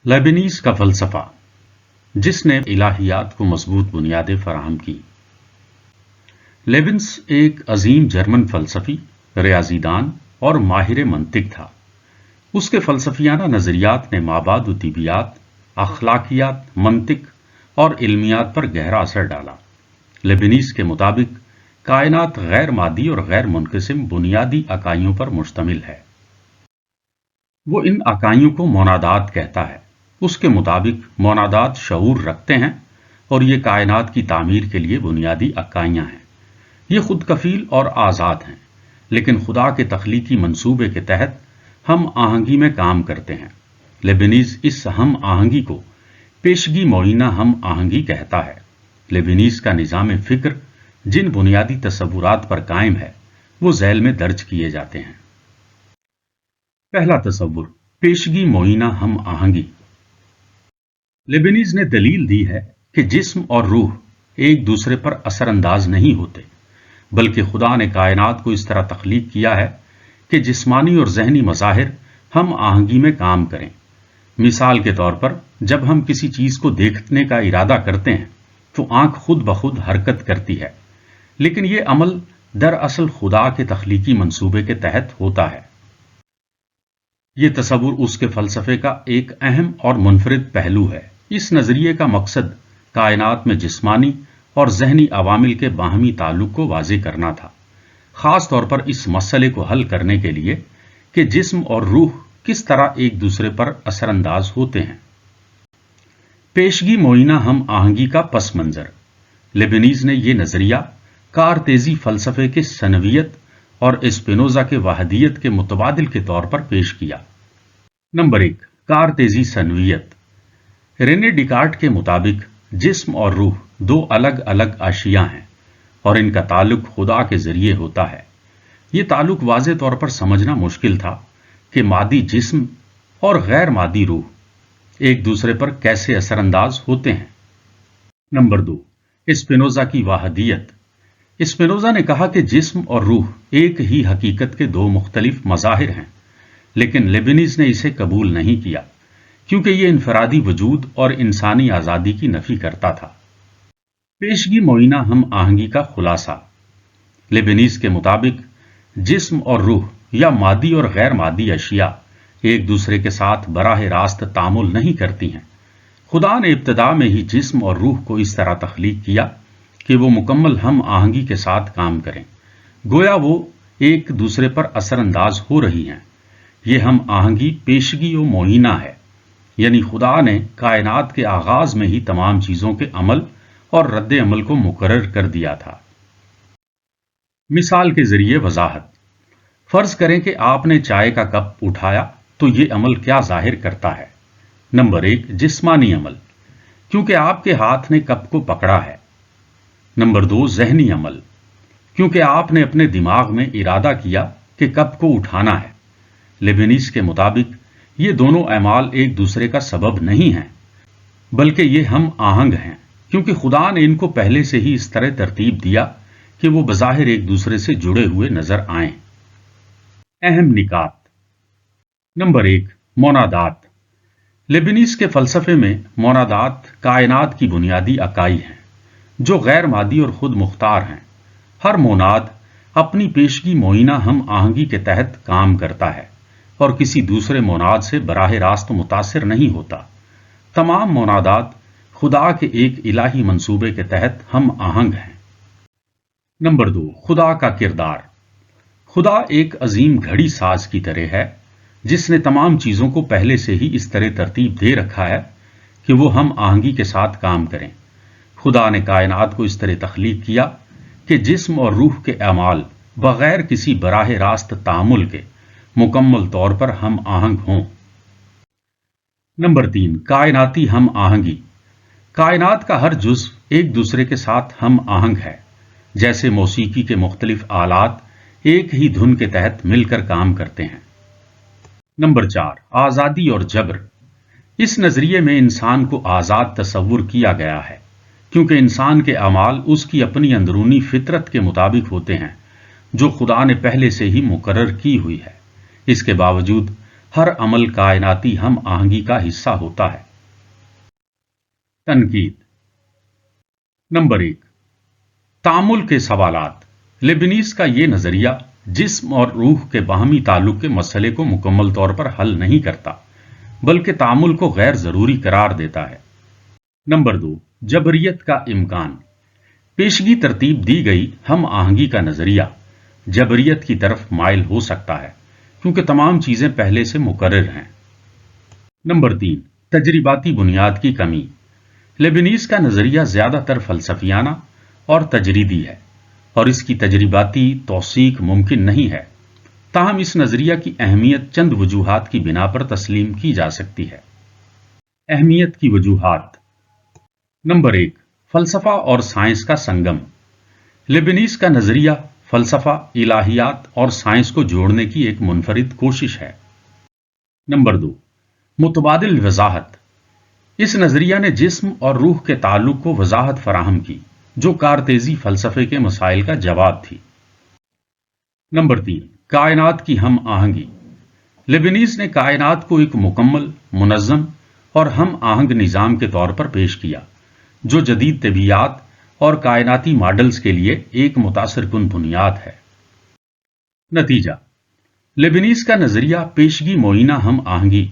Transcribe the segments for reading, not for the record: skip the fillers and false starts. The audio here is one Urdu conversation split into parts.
لیبنیز کا فلسفہ جس نے الہیات کو مضبوط بنیادیں فراہم کی۔ لیبنس ایک عظیم جرمن فلسفی، ریاضی دان اور ماہر منطق تھا۔ اس کے فلسفیانہ نظریات نے مابعد و طبیعیات، اخلاقیات، منطق اور علمیات پر گہرا اثر ڈالا۔ لیبنیز کے مطابق کائنات غیر مادی اور غیر منقسم بنیادی اکائیوں پر مشتمل ہے۔ وہ ان اکائیوں کو مونادات کہتا ہے۔ اس کے مطابق مونادات شعور رکھتے ہیں اور یہ کائنات کی تعمیر کے لیے بنیادی اکائیاں ہیں۔ یہ خود کفیل اور آزاد ہیں، لیکن خدا کے تخلیقی منصوبے کے تحت ہم آہنگی میں کام کرتے ہیں۔ لیبنیز اس ہم آہنگی کو پیشگی معینہ ہم آہنگی کہتا ہے۔ لیبنیز کا نظام فکر جن بنیادی تصورات پر قائم ہے وہ ذیل میں درج کیے جاتے ہیں۔ پہلا تصور، پیشگی معینہ ہم آہنگی۔ لیبنیز نے دلیل دی ہے کہ جسم اور روح ایک دوسرے پر اثر انداز نہیں ہوتے، بلکہ خدا نے کائنات کو اس طرح تخلیق کیا ہے کہ جسمانی اور ذہنی مظاہر ہم آہنگی میں کام کریں۔ مثال کے طور پر جب ہم کسی چیز کو دیکھنے کا ارادہ کرتے ہیں تو آنکھ خود بخود حرکت کرتی ہے، لیکن یہ عمل دراصل خدا کے تخلیقی منصوبے کے تحت ہوتا ہے۔ یہ تصور اس کے فلسفے کا ایک اہم اور منفرد پہلو ہے۔ اس نظریے کا مقصد کائنات میں جسمانی اور ذہنی عوامل کے باہمی تعلق کو واضح کرنا تھا، خاص طور پر اس مسئلے کو حل کرنے کے لیے کہ جسم اور روح کس طرح ایک دوسرے پر اثر انداز ہوتے ہیں۔ پیشگی معینہ ہم آہنگی کا پس منظر۔ لیبنیز نے یہ نظریہ کارتیزی فلسفے کے ثنویت اور اسپینوزا کے وحدیت کے متبادل کے طور پر پیش کیا۔ نمبر 1، کارتیزی ثنویت۔ رینے ڈیکارٹ کے مطابق جسم اور روح دو الگ الگ اشیاء ہیں اور ان کا تعلق خدا کے ذریعے ہوتا ہے۔ یہ تعلق واضح طور پر سمجھنا مشکل تھا کہ مادی جسم اور غیر مادی روح ایک دوسرے پر کیسے اثر انداز ہوتے ہیں۔ نمبر 2، اسپینوزا کی وحدیت۔ اسپینوزا نے کہا کہ جسم اور روح ایک ہی حقیقت کے دو مختلف مظاہر ہیں، لیکن لیبنیز نے اسے قبول نہیں کیا کیونکہ یہ انفرادی وجود اور انسانی آزادی کی نفی کرتا تھا۔ پیشگی معینہ ہم آہنگی کا خلاصہ۔ لیبنیز کے مطابق جسم اور روح یا مادی اور غیر مادی اشیاء ایک دوسرے کے ساتھ براہ راست تعامل نہیں کرتی ہیں۔ خدا نے ابتدا میں ہی جسم اور روح کو اس طرح تخلیق کیا کہ وہ مکمل ہم آہنگی کے ساتھ کام کریں، گویا وہ ایک دوسرے پر اثر انداز ہو رہی ہیں۔ یہ ہم آہنگی پیشگی و معینہ ہے، یعنی خدا نے کائنات کے آغاز میں ہی تمام چیزوں کے عمل اور رد عمل کو مقرر کر دیا تھا۔ مثال کے ذریعے وضاحت۔ فرض کریں کہ آپ نے چائے کا کپ اٹھایا تو یہ عمل کیا ظاہر کرتا ہے؟ نمبر 1، جسمانی عمل، کیونکہ آپ کے ہاتھ نے کپ کو پکڑا ہے۔ نمبر 2، ذہنی عمل، کیونکہ آپ نے اپنے دماغ میں ارادہ کیا کہ کپ کو اٹھانا ہے۔ لیبنیز کے مطابق یہ دونوں اعمال ایک دوسرے کا سبب نہیں ہیں، بلکہ یہ ہم آہنگ ہیں، کیونکہ خدا نے ان کو پہلے سے ہی اس طرح ترتیب دیا کہ وہ بظاہر ایک دوسرے سے جڑے ہوئے نظر آئیں۔ اہم نکات۔ نمبر 1، مونادات۔ لیبنیز کے فلسفے میں مونادات کائنات کی بنیادی اکائی ہیں جو غیر مادی اور خود مختار ہیں۔ ہر موناد اپنی پیشگی معینہ ہم آہنگی کے تحت کام کرتا ہے اور کسی دوسرے موناد سے براہ راست متاثر نہیں ہوتا۔ تمام مونادات خدا کے ایک الہی منصوبے کے تحت ہم آہنگ ہیں۔ نمبر 2، خدا کا کردار۔ خدا ایک عظیم گھڑی ساز کی طرح ہے جس نے تمام چیزوں کو پہلے سے ہی اس طرح ترتیب دے رکھا ہے کہ وہ ہم آہنگی کے ساتھ کام کریں۔ خدا نے کائنات کو اس طرح تخلیق کیا کہ جسم اور روح کے اعمال بغیر کسی براہ راست تعامل کے مکمل طور پر ہم آہنگ ہوں۔ نمبر 3، کائناتی ہم آہنگی۔ کائنات کا ہر جزو ایک دوسرے کے ساتھ ہم آہنگ ہے، جیسے موسیقی کے مختلف آلات ایک ہی دھن کے تحت مل کر کام کرتے ہیں۔ نمبر 4، آزادی اور جبر۔ اس نظریے میں انسان کو آزاد تصور کیا گیا ہے کیونکہ انسان کے اعمال اس کی اپنی اندرونی فطرت کے مطابق ہوتے ہیں جو خدا نے پہلے سے ہی مقرر کی ہوئی ہے۔ اس کے باوجود ہر عمل کائناتی ہم آہنگی کا حصہ ہوتا ہے۔ تنقید۔ نمبر 1، تعامل کے سوالات۔ لیبنیز کا یہ نظریہ جسم اور روح کے باہمی تعلق کے مسئلے کو مکمل طور پر حل نہیں کرتا، بلکہ تعامل کو غیر ضروری قرار دیتا ہے۔ نمبر 2، جبریت کا امکان۔ پیشگی ترتیب دی گئی ہم آہنگی کا نظریہ جبریت کی طرف مائل ہو سکتا ہے، کیونکہ تمام چیزیں پہلے سے مقرر ہیں۔ نمبر 3، تجرباتی بنیاد کی کمی۔ لیبنیز کا نظریہ زیادہ تر فلسفیانہ اور تجریدی ہے، اور اس کی تجرباتی توثیق ممکن نہیں ہے، تاہم اس نظریہ کی اہمیت چند وجوہات کی بنا پر تسلیم کی جا سکتی ہے۔ اہمیت کی وجوہات۔ نمبر 1، فلسفہ اور سائنس کا سنگم۔ لیبنیز کا نظریہ فلسفہ، الہیات اور سائنس کو جوڑنے کی ایک منفرد کوشش ہے۔ نمبر 2، متبادل وضاحت۔ اس نظریہ نے جسم اور روح کے تعلق کو وضاحت فراہم کی، جو کارتیزی فلسفے کے مسائل کا جواب تھی۔ نمبر 3، کائنات کی ہم آہنگی۔ لیبنیز نے کائنات کو ایک مکمل، منظم اور ہم آہنگ نظام کے طور پر پیش کیا، جو جدید طبیعیات اور کائناتی ماڈلز کے لیے ایک متاثر کن بنیاد ہے۔ نتیجہ، لیبنیز کا نظریہ پیشگی معینہ ہم آہنگی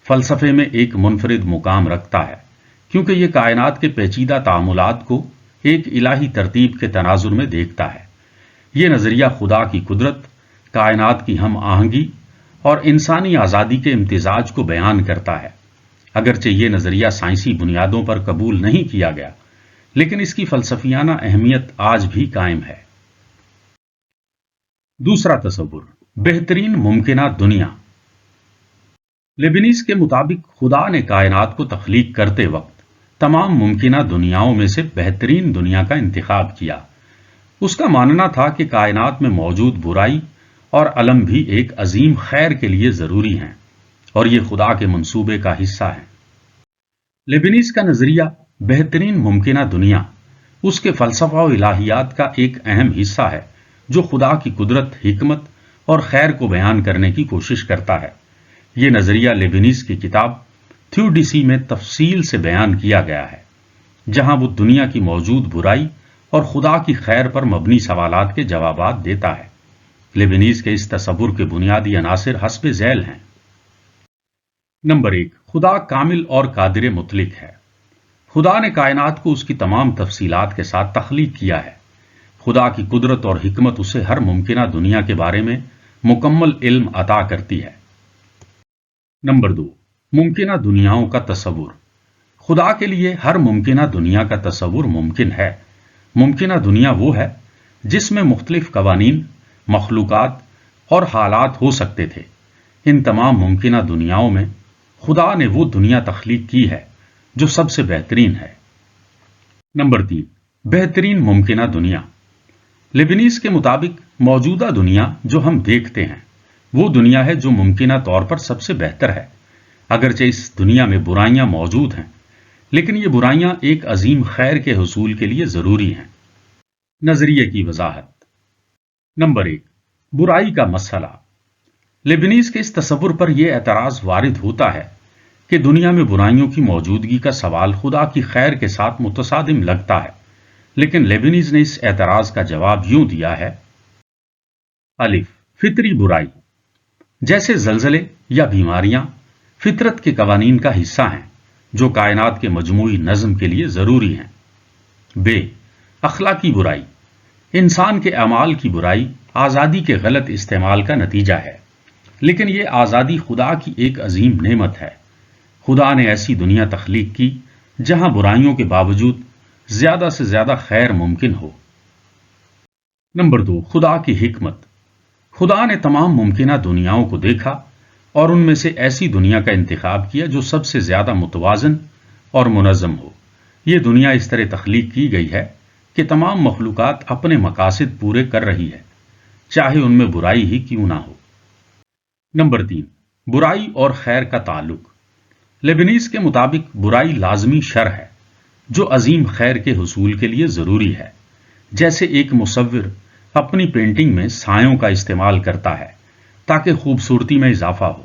فلسفے میں ایک منفرد مقام رکھتا ہے، کیونکہ یہ کائنات کے پیچیدہ تعاملات کو ایک الہی ترتیب کے تناظر میں دیکھتا ہے۔ یہ نظریہ خدا کی قدرت، کائنات کی ہم آہنگی اور انسانی آزادی کے امتزاج کو بیان کرتا ہے۔ اگرچہ یہ نظریہ سائنسی بنیادوں پر قبول نہیں کیا گیا، لیکن اس کی فلسفیانہ اہمیت آج بھی قائم ہے۔ دوسرا تصور، بہترین ممکنہ دنیا۔ لیبنیز کے مطابق خدا نے کائنات کو تخلیق کرتے وقت تمام ممکنہ دنیاؤں میں سے بہترین دنیا کا انتخاب کیا۔ اس کا ماننا تھا کہ کائنات میں موجود برائی اور علم بھی ایک عظیم خیر کے لیے ضروری ہیں، اور یہ خدا کے منصوبے کا حصہ ہیں۔ لیبنیز کا نظریہ بہترین ممکنہ دنیا اس کے فلسفہ و الہیات کا ایک اہم حصہ ہے، جو خدا کی قدرت، حکمت اور خیر کو بیان کرنے کی کوشش کرتا ہے۔ یہ نظریہ لیبنیز کی کتاب تھیوڈیسی میں تفصیل سے بیان کیا گیا ہے، جہاں وہ دنیا کی موجود برائی اور خدا کی خیر پر مبنی سوالات کے جوابات دیتا ہے۔ لیبنیز کے اس تصور کے بنیادی عناصر حسب ذیل ہیں۔ نمبر 1، خدا کامل اور قادر مطلق ہے۔ خدا نے کائنات کو اس کی تمام تفصیلات کے ساتھ تخلیق کیا ہے۔ خدا کی قدرت اور حکمت اسے ہر ممکنہ دنیا کے بارے میں مکمل علم عطا کرتی ہے۔ نمبر 2، ممکنہ دنیاؤں کا تصور۔ خدا کے لیے ہر ممکنہ دنیا کا تصور ممکن ہے۔ ممکنہ دنیا وہ ہے جس میں مختلف قوانین، مخلوقات اور حالات ہو سکتے تھے۔ ان تمام ممکنہ دنیاؤں میں خدا نے وہ دنیا تخلیق کی ہے جو سب سے بہترین ہے۔ نمبر 3، بہترین ممکنہ دنیا۔ لیبنیز کے مطابق موجودہ دنیا جو ہم دیکھتے ہیں وہ دنیا ہے جو ممکنہ طور پر سب سے بہتر ہے۔ اگرچہ اس دنیا میں برائیاں موجود ہیں، لیکن یہ برائیاں ایک عظیم خیر کے حصول کے لیے ضروری ہیں۔ نظریے کی وضاحت۔ نمبر 1، برائی کا مسئلہ۔ لیبنیز کے اس تصور پر یہ اعتراض وارد ہوتا ہے کہ دنیا میں برائیوں کی موجودگی کا سوال خدا کی خیر کے ساتھ متصادم لگتا ہے، لیکن لیبنیز نے اس اعتراض کا جواب یوں دیا ہے: الف، فطری برائی جیسے زلزلے یا بیماریاں فطرت کے قوانین کا حصہ ہیں جو کائنات کے مجموعی نظم کے لیے ضروری ہیں۔ ب، اخلاقی برائی، انسان کے اعمال کی برائی آزادی کے غلط استعمال کا نتیجہ ہے، لیکن یہ آزادی خدا کی ایک عظیم نعمت ہے۔ خدا نے ایسی دنیا تخلیق کی جہاں برائیوں کے باوجود زیادہ سے زیادہ خیر ممکن ہو۔ نمبر 2، خدا کی حکمت۔ خدا نے تمام ممکنہ دنیاؤں کو دیکھا اور ان میں سے ایسی دنیا کا انتخاب کیا جو سب سے زیادہ متوازن اور منظم ہو۔ یہ دنیا اس طرح تخلیق کی گئی ہے کہ تمام مخلوقات اپنے مقاصد پورے کر رہی ہے، چاہے ان میں برائی ہی کیوں نہ ہو۔ نمبر 3، برائی اور خیر کا تعلق۔ لیبنیز کے مطابق برائی لازمی شر ہے جو عظیم خیر کے حصول کے لیے ضروری ہے، جیسے ایک مصور اپنی پینٹنگ میں سایوں کا استعمال کرتا ہے تاکہ خوبصورتی میں اضافہ ہو۔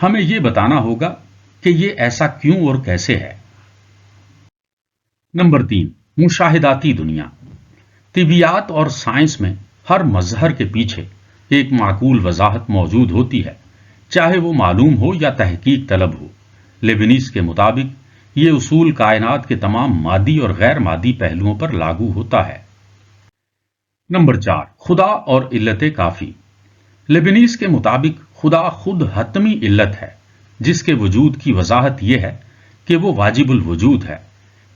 ہمیں یہ بتانا ہوگا کہ یہ ایسا کیوں اور کیسے ہے۔ نمبر 3، مشاہداتی دنیا۔ طبیعیات اور سائنس میں ہر مظہر کے پیچھے ایک معقول وضاحت موجود ہوتی ہے، چاہے وہ معلوم ہو یا تحقیق طلب ہو۔ لیبنیز کے مطابق یہ اصول کائنات کے تمام مادی اور غیر مادی پہلوؤں پر لاگو ہوتا ہے۔ نمبر 4، خدا اور علت کافی۔ لیبنیز کے مطابق خدا خود حتمی علت ہے، جس کے وجود کی وضاحت یہ ہے کہ وہ واجب الوجود ہے۔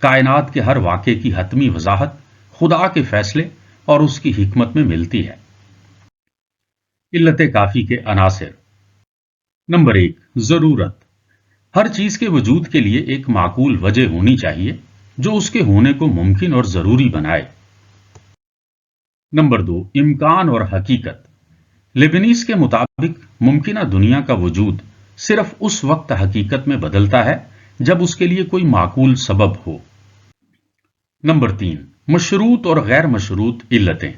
کائنات کے ہر واقعے کی حتمی وضاحت خدا کے فیصلے اور اس کی حکمت میں ملتی ہے۔ علت کافی کے عناصر۔ نمبر 1، ضرورت۔ ہر چیز کے وجود کے لیے ایک معقول وجہ ہونی چاہیے جو اس کے ہونے کو ممکن اور ضروری بنائے۔ نمبر 2، امکان اور حقیقت۔ لیبنیز کے مطابق ممکنہ دنیا کا وجود صرف اس وقت حقیقت میں بدلتا ہے جب اس کے لیے کوئی معقول سبب ہو۔ نمبر 3، مشروط اور غیر مشروط علتیں۔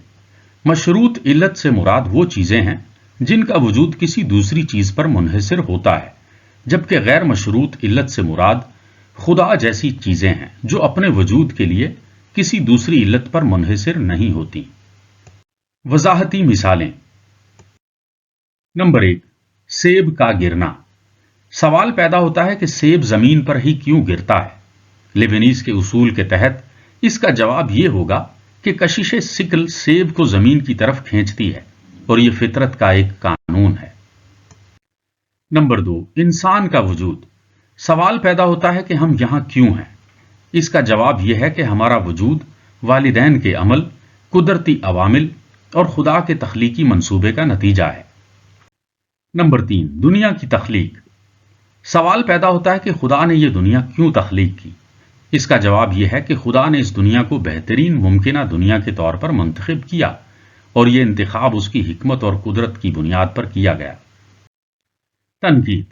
مشروط علت سے مراد وہ چیزیں ہیں جن کا وجود کسی دوسری چیز پر منحصر ہوتا ہے، جبکہ غیر مشروط علت سے مراد خدا جیسی چیزیں ہیں جو اپنے وجود کے لیے کسی دوسری علت پر منحصر نہیں ہوتی۔ وضاحتی مثالیں۔ نمبر 1، سیب کا گرنا۔ سوال پیدا ہوتا ہے کہ سیب زمین پر ہی کیوں گرتا ہے؟ لیبنیز کے اصول کے تحت اس کا جواب یہ ہوگا کہ کشش ثقل سیب کو زمین کی طرف کھینچتی ہے اور یہ فطرت کا ایک قانون ہے۔ نمبر 2، انسان کا وجود۔ سوال پیدا ہوتا ہے کہ ہم یہاں کیوں ہیں؟ اس کا جواب یہ ہے کہ ہمارا وجود والدین کے عمل، قدرتی عوامل اور خدا کے تخلیقی منصوبے کا نتیجہ ہے۔ نمبر 3، دنیا کی تخلیق۔ سوال پیدا ہوتا ہے کہ خدا نے یہ دنیا کیوں تخلیق کی؟ اس کا جواب یہ ہے کہ خدا نے اس دنیا کو بہترین ممکنہ دنیا کے طور پر منتخب کیا اور یہ انتخاب اس کی حکمت اور قدرت کی بنیاد پر کیا گیا۔ تنقید۔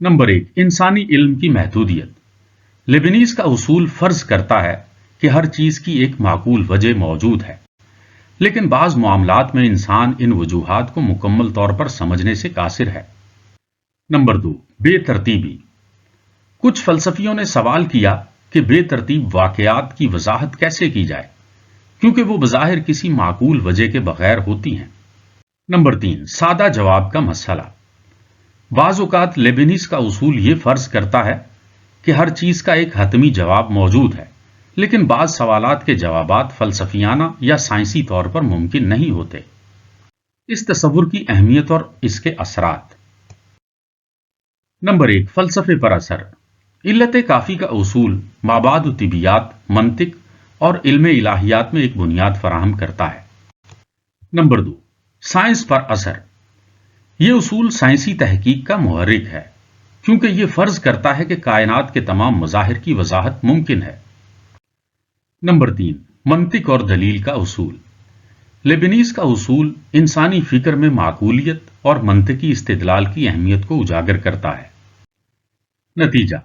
نمبر 1، انسانی علم کی محدودیت۔ لیبنیز کا اصول فرض کرتا ہے کہ ہر چیز کی ایک معقول وجہ موجود ہے، لیکن بعض معاملات میں انسان ان وجوہات کو مکمل طور پر سمجھنے سے قاصر ہے۔ نمبر 2، بے ترتیبی۔ کچھ فلسفیوں نے سوال کیا کہ بے ترتیب واقعات کی وضاحت کیسے کی جائے، کیونکہ وہ بظاہر کسی معقول وجہ کے بغیر ہوتی ہیں۔ نمبر 3، سادہ جواب کا مسئلہ۔ بعض اوقات لیبنیز کا اصول یہ فرض کرتا ہے کہ ہر چیز کا ایک حتمی جواب موجود ہے، لیکن بعض سوالات کے جوابات فلسفیانہ یا سائنسی طور پر ممکن نہیں ہوتے۔ اس تصور کی اہمیت اور اس کے اثرات۔ نمبر 1، فلسفے پر اثر۔ علت کافی کا اصول مابعد طبیعیات، منطق اور علم الہیات میں ایک بنیاد فراہم کرتا ہے۔ نمبر 2، سائنس پر اثر۔ یہ اصول سائنسی تحقیق کا محرک ہے، کیونکہ یہ فرض کرتا ہے کہ کائنات کے تمام مظاہر کی وضاحت ممکن ہے۔ نمبر 3، منطق اور دلیل کا اصول۔ لیبنیز کا اصول انسانی فکر میں معقولیت اور منطقی استدلال کی اہمیت کو اجاگر کرتا ہے۔ نتیجہ،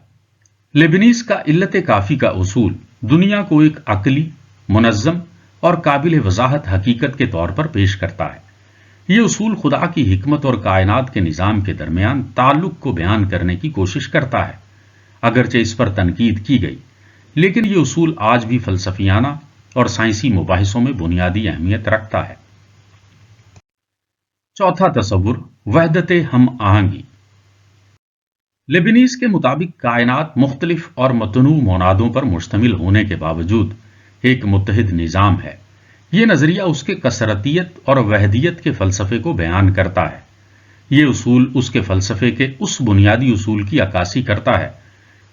لیبنیز کا علت کافی کا اصول دنیا کو ایک عقلی، منظم اور قابل وضاحت حقیقت کے طور پر پیش کرتا ہے۔ یہ اصول خدا کی حکمت اور کائنات کے نظام کے درمیان تعلق کو بیان کرنے کی کوشش کرتا ہے۔ اگرچہ اس پر تنقید کی گئی، لیکن یہ اصول آج بھی فلسفیانہ اور سائنسی مباحثوں میں بنیادی اہمیت رکھتا ہے۔ چوتھا تصور، وحدت ہم آہنگی۔ لیبنیز کے مطابق کائنات مختلف اور متنوع منادوں پر مشتمل ہونے کے باوجود ایک متحد نظام ہے۔ یہ نظریہ اس کے کثرتیت اور وحدیت کے فلسفے کو بیان کرتا ہے۔ یہ اصول اس کے فلسفے کے اس بنیادی اصول کی عکاسی کرتا ہے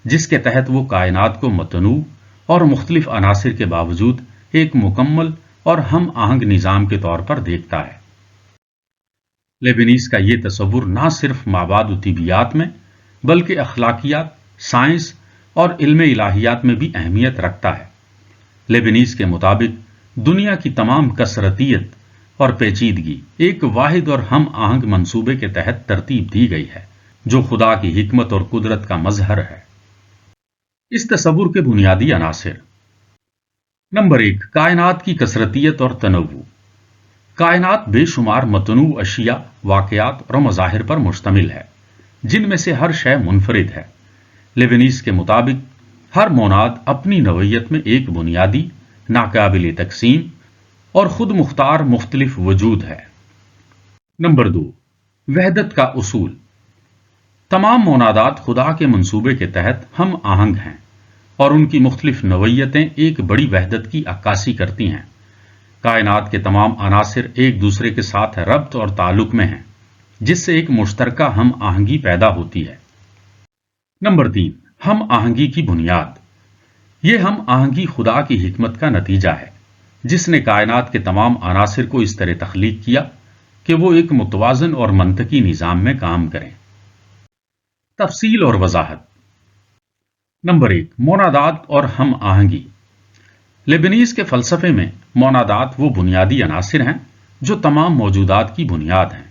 جس کے تحت وہ کائنات کو متنوع اور مختلف عناصر کے باوجود ایک مکمل اور ہم آہنگ نظام کے طور پر دیکھتا ہے۔ لیبنیز کا یہ تصور نہ صرف مابعد طبیعیات میں بلکہ اخلاقیات، سائنس اور علم الہیات میں بھی اہمیت رکھتا ہے۔ لیبنیز کے مطابق دنیا کی تمام کثرتیت اور پیچیدگی ایک واحد اور ہم آہنگ منصوبے کے تحت ترتیب دی گئی ہے جو خدا کی حکمت اور قدرت کا مظہر ہے۔ اس تصور کے بنیادی عناصر۔ نمبر 1، کائنات کی کثرتیت اور تنوع۔ کائنات بے شمار متنوع اشیاء، واقعات اور مظاہر پر مشتمل ہے، جن میں سے ہر شے منفرد ہے۔ لیبنیز کے مطابق ہر موناد اپنی نوعیت میں ایک بنیادی، ناقابل تقسیم اور خود مختار مختلف وجود ہے۔ نمبر 2، وحدت کا اصول۔ تمام مونادات خدا کے منصوبے کے تحت ہم آہنگ ہیں اور ان کی مختلف نوعیتیں ایک بڑی وحدت کی عکاسی کرتی ہیں۔ کائنات کے تمام عناصر ایک دوسرے کے ساتھ ربط اور تعلق میں ہیں، جس سے ایک مشترکہ ہم آہنگی پیدا ہوتی ہے۔ نمبر 3، ہم آہنگی کی بنیاد۔ یہ ہم آہنگی خدا کی حکمت کا نتیجہ ہے، جس نے کائنات کے تمام عناصر کو اس طرح تخلیق کیا کہ وہ ایک متوازن اور منطقی نظام میں کام کریں۔ تفصیل اور وضاحت۔ نمبر 1، مونادات اور ہم آہنگی۔ لیبنیز کے فلسفے میں مونادات وہ بنیادی عناصر ہیں جو تمام موجودات کی بنیاد ہیں۔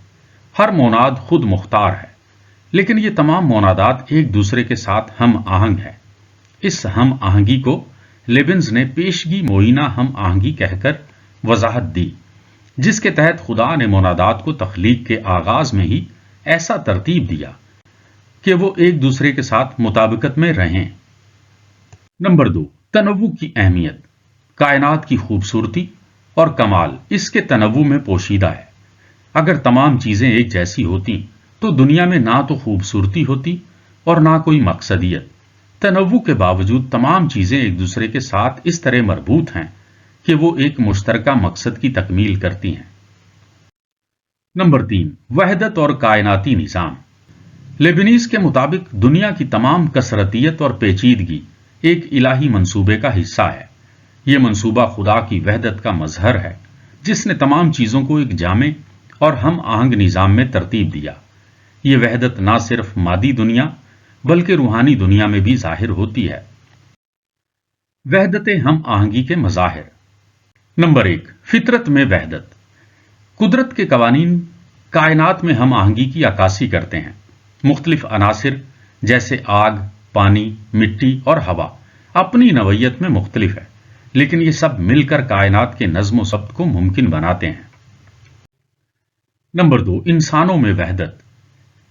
ہر موناد خود مختار ہے، لیکن یہ تمام مونادات ایک دوسرے کے ساتھ ہم آہنگ ہیں۔ اس ہم آہنگی کو لیبنز نے پیشگی معینہ ہم آہنگی کہہ کر وضاحت دی، جس کے تحت خدا نے مونادات کو تخلیق کے آغاز میں ہی ایسا ترتیب دیا کہ وہ ایک دوسرے کے ساتھ مطابقت میں رہیں۔ نمبر 2، تنوع کی اہمیت۔ کائنات کی خوبصورتی اور کمال اس کے تنوع میں پوشیدہ ہے۔ اگر تمام چیزیں ایک جیسی ہوتی تو دنیا میں نہ تو خوبصورتی ہوتی اور نہ کوئی مقصدیت۔ تنوع کے باوجود تمام چیزیں ایک دوسرے کے ساتھ اس طرح مربوط ہیں کہ وہ ایک مشترکہ مقصد کی تکمیل کرتی ہیں۔ نمبر 3، وحدت اور کائناتی نظام۔ لیبنیز کے مطابق دنیا کی تمام کثرتیت اور پیچیدگی ایک الہی منصوبے کا حصہ ہے۔ یہ منصوبہ خدا کی وحدت کا مظہر ہے، جس نے تمام چیزوں کو ایک جامع اور ہم آہنگ نظام میں ترتیب دیا۔ یہ وحدت نہ صرف مادی دنیا بلکہ روحانی دنیا میں بھی ظاہر ہوتی ہے۔ وحدت ہم آہنگی کے مظاہر۔ نمبر 1، فطرت میں وحدت۔ قدرت کے قوانین کائنات میں ہم آہنگی کی عکاسی کرتے ہیں۔ مختلف عناصر جیسے آگ، پانی، مٹی اور ہوا اپنی نوعیت میں مختلف ہے، لیکن یہ سب مل کر کائنات کے نظم و ضبط کو ممکن بناتے ہیں۔ نمبر 2، انسانوں میں وحدت۔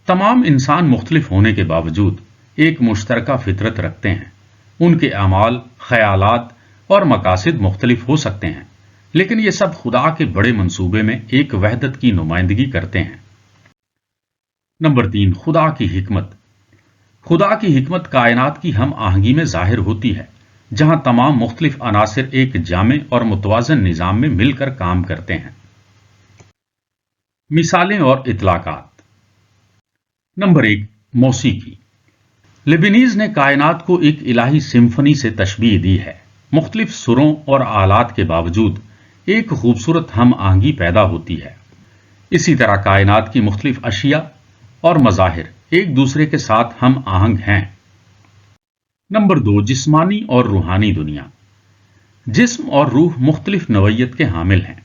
تمام انسان مختلف ہونے کے باوجود ایک مشترکہ فطرت رکھتے ہیں۔ ان کے اعمال، خیالات اور مقاصد مختلف ہو سکتے ہیں، لیکن یہ سب خدا کے بڑے منصوبے میں ایک وحدت کی نمائندگی کرتے ہیں۔ نمبر 3، خدا کی حکمت۔ خدا کی حکمت کائنات کی ہم آہنگی میں ظاہر ہوتی ہے، جہاں تمام مختلف عناصر ایک جامع اور متوازن نظام میں مل کر کام کرتے ہیں۔ مثالیں اور اطلاقات۔ نمبر 1، موسیقی۔ لیبنیز نے کائنات کو ایک الہی سمفنی سے تشبیہ دی ہے۔ مختلف سروں اور آلات کے باوجود ایک خوبصورت ہم آہنگی پیدا ہوتی ہے۔ اسی طرح کائنات کی مختلف اشیاء اور مظاہر ایک دوسرے کے ساتھ ہم آہنگ ہیں۔ نمبر 2، جسمانی اور روحانی دنیا۔ جسم اور روح مختلف نوعیت کے حامل ہیں،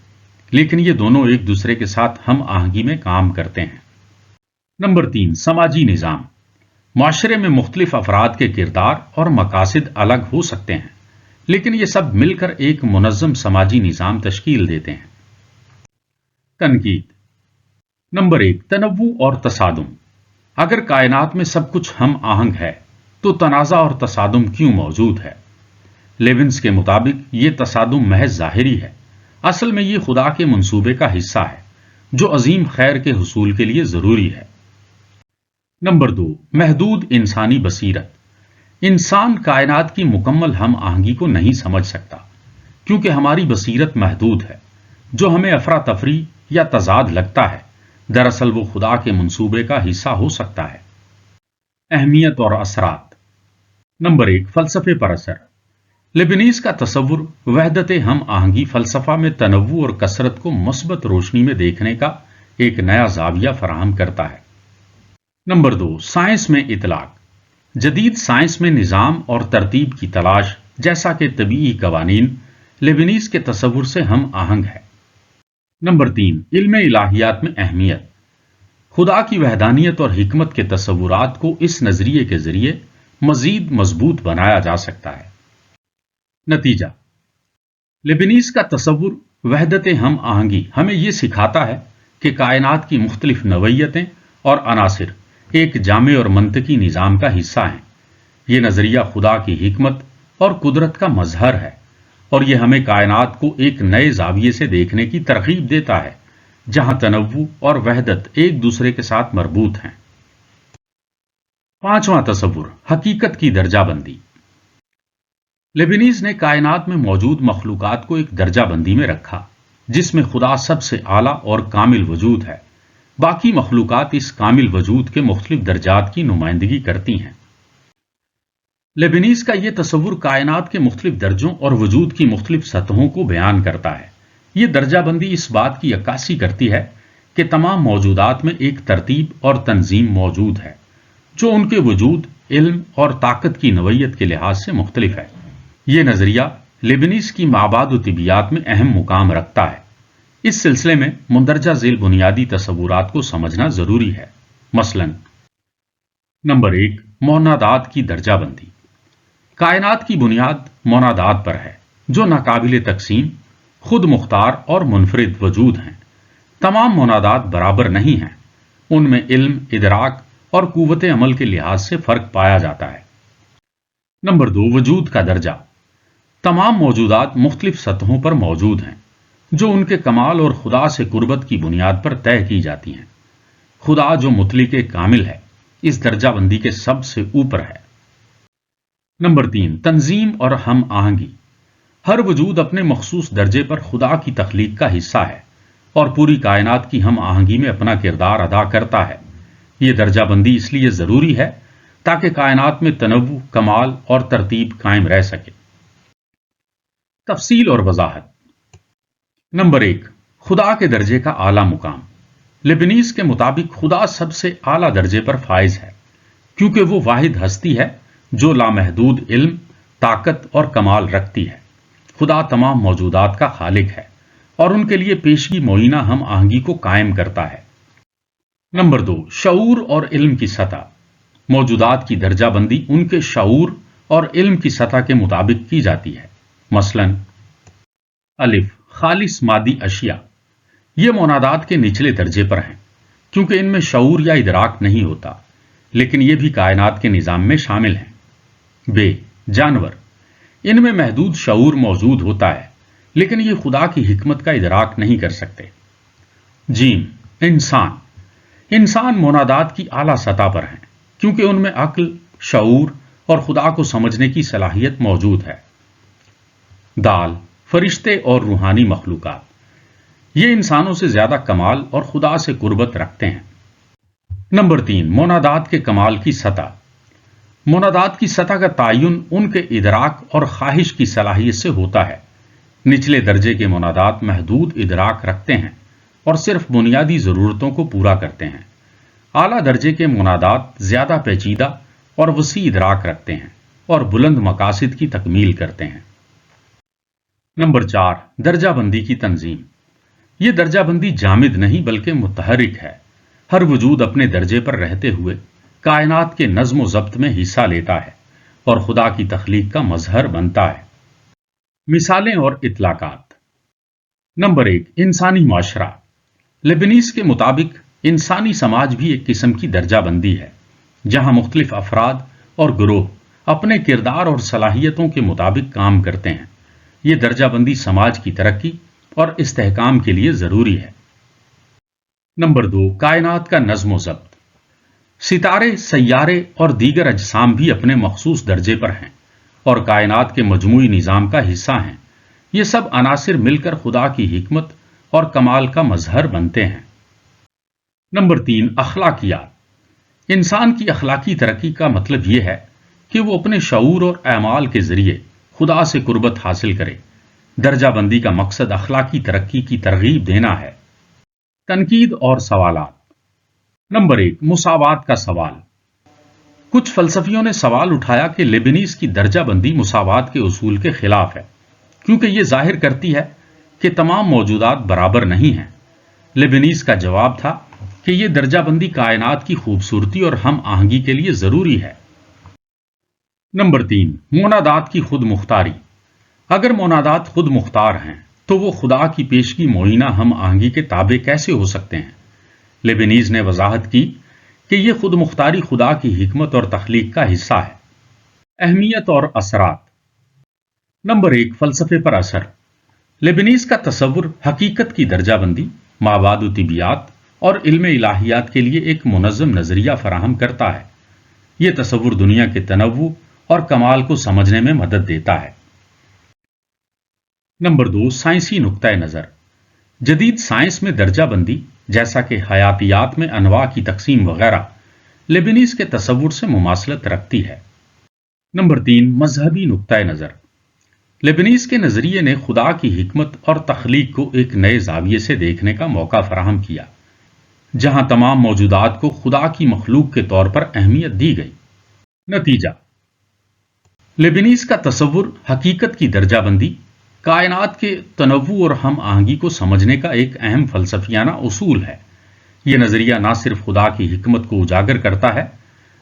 لیکن یہ دونوں ایک دوسرے کے ساتھ ہم آہنگی میں کام کرتے ہیں۔ نمبر 3، سماجی نظام۔ معاشرے میں مختلف افراد کے کردار اور مقاصد الگ ہو سکتے ہیں، لیکن یہ سب مل کر ایک منظم سماجی نظام تشکیل دیتے ہیں۔ تنقید۔ نمبر 1، تنوع اور تصادم۔ اگر کائنات میں سب کچھ ہم آہنگ ہے تو تنازع اور تصادم کیوں موجود ہے؟ لیبنز کے مطابق یہ تصادم محض ظاہری ہے۔ اصل میں یہ خدا کے منصوبے کا حصہ ہے، جو عظیم خیر کے حصول کے لیے ضروری ہے۔ نمبر 2، محدود انسانی بصیرت۔ انسان کائنات کی مکمل ہم آہنگی کو نہیں سمجھ سکتا، کیونکہ ہماری بصیرت محدود ہے۔ جو ہمیں افراتفری یا تضاد لگتا ہے، دراصل وہ خدا کے منصوبے کا حصہ ہو سکتا ہے۔ اہمیت اور اثرات۔ نمبر 1، فلسفے پر اثر۔ لیبنیز کا تصور وحدت ہم آہنگی فلسفہ میں تنوع اور کثرت کو مثبت روشنی میں دیکھنے کا ایک نیا زاویہ فراہم کرتا ہے۔ نمبر 2، سائنس میں اطلاق۔ جدید سائنس میں نظام اور ترتیب کی تلاش، جیسا کہ طبیعی قوانین، لیبنیز کے تصور سے ہم آہنگ ہے۔ نمبر 3، علم الہیات میں اہمیت۔ خدا کی وحدانیت اور حکمت کے تصورات کو اس نظریے کے ذریعے مزید مضبوط بنایا جا سکتا ہے۔ نتیجہ، لیبنیز کا تصور وحدت ہم آہنگی ہمیں یہ سکھاتا ہے کہ کائنات کی مختلف نوعیتیں اور عناصر ایک جامع اور منطقی نظام کا حصہ ہیں۔ یہ نظریہ خدا کی حکمت اور قدرت کا مظہر ہے، اور یہ ہمیں کائنات کو ایک نئے زاویے سے دیکھنے کی ترغیب دیتا ہے، جہاں تنوع اور وحدت ایک دوسرے کے ساتھ مربوط ہیں۔ پانچواں تصور، حقیقت کی درجہ بندی۔ لیبنیز نے کائنات میں موجود مخلوقات کو ایک درجہ بندی میں رکھا، جس میں خدا سب سے اعلیٰ اور کامل وجود ہے۔ باقی مخلوقات اس کامل وجود کے مختلف درجات کی نمائندگی کرتی ہیں۔ لیبنیز کا یہ تصور کائنات کے مختلف درجوں اور وجود کی مختلف سطحوں کو بیان کرتا ہے۔ یہ درجہ بندی اس بات کی عکاسی کرتی ہے کہ تمام موجودات میں ایک ترتیب اور تنظیم موجود ہے، جو ان کے وجود، علم اور طاقت کی نوعیت کے لحاظ سے مختلف ہے۔ یہ نظریہ لیبنیز کی مابعد و طبیعیات میں اہم مقام رکھتا ہے۔ اس سلسلے میں مندرجہ ذیل بنیادی تصورات کو سمجھنا ضروری ہے۔ مثلاً نمبر 1، منادات کی درجہ بندی۔ کائنات کی بنیاد منادات پر ہے، جو ناقابل تقسیم، خود مختار اور منفرد وجود ہیں۔ تمام منادات برابر نہیں ہیں، ان میں علم، ادراک اور قوت عمل کے لحاظ سے فرق پایا جاتا ہے۔ نمبر 2، وجود کا درجہ۔ تمام موجودات مختلف سطحوں پر موجود ہیں، جو ان کے کمال اور خدا سے قربت کی بنیاد پر طے کی جاتی ہیں۔ خدا جو مطلق کامل ہے، اس درجہ بندی کے سب سے اوپر ہے۔ نمبر 3، تنظیم اور ہم آہنگی۔ ہر وجود اپنے مخصوص درجے پر خدا کی تخلیق کا حصہ ہے، اور پوری کائنات کی ہم آہنگی میں اپنا کردار ادا کرتا ہے۔ یہ درجہ بندی اس لیے ضروری ہے تاکہ کائنات میں تنوع، کمال اور ترتیب قائم رہ سکے۔ تفصیل اور وضاحت۔ نمبر 1، خدا کے درجے کا اعلیٰ مقام۔ لیبنیز کے مطابق خدا سب سے اعلیٰ درجے پر فائز ہے، کیونکہ وہ واحد ہستی ہے جو لامحدود علم، طاقت اور کمال رکھتی ہے۔ خدا تمام موجودات کا خالق ہے، اور ان کے لیے پیشگی معینہ ہم آہنگی کو قائم کرتا ہے۔ نمبر 2، شعور اور علم کی سطح۔ موجودات کی درجہ بندی ان کے شعور اور علم کی سطح کے مطابق کی جاتی ہے۔ مثلاً الف، خالص مادی اشیاء۔ یہ منادات کے نچلے درجے پر ہیں، کیونکہ ان میں شعور یا ادراک نہیں ہوتا، لیکن یہ بھی کائنات کے نظام میں شامل ہیں۔ ب، جانور۔ ان میں محدود شعور موجود ہوتا ہے، لیکن یہ خدا کی حکمت کا ادراک نہیں کر سکتے۔ جیم، انسان۔ انسان منادات کی اعلیٰ سطح پر ہیں، کیونکہ ان میں عقل، شعور اور خدا کو سمجھنے کی صلاحیت موجود ہے۔ دال، فرشتے اور روحانی مخلوقات۔ یہ انسانوں سے زیادہ کمال اور خدا سے قربت رکھتے ہیں۔ نمبر 3، منادات کے کمال کی سطح۔ منادات کی سطح کا تعین ان کے ادراک اور خواہش کی صلاحیت سے ہوتا ہے۔ نچلے درجے کے منادات محدود ادراک رکھتے ہیں اور صرف بنیادی ضرورتوں کو پورا کرتے ہیں۔ اعلیٰ درجے کے منادات زیادہ پیچیدہ اور وسیع ادراک رکھتے ہیں اور بلند مقاصد کی تکمیل کرتے ہیں۔ نمبر 4، درجہ بندی کی تنظیم۔ یہ درجہ بندی جامد نہیں بلکہ متحرک ہے۔ ہر وجود اپنے درجے پر رہتے ہوئے کائنات کے نظم و ضبط میں حصہ لیتا ہے اور خدا کی تخلیق کا مظہر بنتا ہے۔ مثالیں اور اطلاقات۔ نمبر 1، انسانی معاشرہ۔ لیبنیز کے مطابق انسانی سماج بھی ایک قسم کی درجہ بندی ہے، جہاں مختلف افراد اور گروہ اپنے کردار اور صلاحیتوں کے مطابق کام کرتے ہیں۔ یہ درجہ بندی سماج کی ترقی اور استحکام کے لیے ضروری ہے۔ نمبر 2، کائنات کا نظم و ضبط۔ ستارے، سیارے اور دیگر اجسام بھی اپنے مخصوص درجے پر ہیں اور کائنات کے مجموعی نظام کا حصہ ہیں۔ یہ سب عناصر مل کر خدا کی حکمت اور کمال کا مظہر بنتے ہیں۔ نمبر 3، اخلاقیات۔ انسان کی اخلاقی ترقی کا مطلب یہ ہے کہ وہ اپنے شعور اور اعمال کے ذریعے خدا سے قربت حاصل کرے۔ درجہ بندی کا مقصد اخلاقی ترقی کی ترغیب دینا ہے۔ تنقید اور سوالات۔ نمبر 1، مساوات کا سوال۔ کچھ فلسفیوں نے سوال اٹھایا کہ لیبنیز کی درجہ بندی مساوات کے اصول کے خلاف ہے، کیونکہ یہ ظاہر کرتی ہے کہ تمام موجودات برابر نہیں ہیں۔ لیبنیز کا جواب تھا کہ یہ درجہ بندی کائنات کی خوبصورتی اور ہم آہنگی کے لیے ضروری ہے۔ نمبر 3، منادات کی خود مختاری۔ اگر منادات خود مختار ہیں تو وہ خدا کی پیشگی معینہ ہم آہنگی کے تابع کیسے ہو سکتے ہیں؟ لیبنیز نے وضاحت کی کہ یہ خود مختاری خدا کی حکمت اور تخلیق کا حصہ ہے۔ اہمیت اور اثرات۔ نمبر 1، فلسفے پر اثر۔ لیبنیز کا تصور حقیقت کی درجہ بندی، مابعد و طبیعیات اور علم الہیات کے لیے ایک منظم نظریہ فراہم کرتا ہے۔ یہ تصور دنیا کے تنوع اور کمال کو سمجھنے میں مدد دیتا ہے۔ نمبر 2، سائنسی نقطہ نظر۔ جدید سائنس میں درجہ بندی جیسا کہ حیاتیات میں انواع کی تقسیم وغیرہ لیبنیز کے تصور سے مماثلت رکھتی ہے۔ نمبر 3، مذہبی نقطہ نظر۔ لیبنیز کے نظریے نے خدا کی حکمت اور تخلیق کو ایک نئے زاویے سے دیکھنے کا موقع فراہم کیا، جہاں تمام موجودات کو خدا کی مخلوق کے طور پر اہمیت دی گئی۔ نتیجہ: لیبنیز کا تصور حقیقت کی درجہ بندی، کائنات کے تنوع اور ہم آہنگی کو سمجھنے کا ایک اہم فلسفیانہ اصول ہے۔ یہ نظریہ نہ صرف خدا کی حکمت کو اجاگر کرتا ہے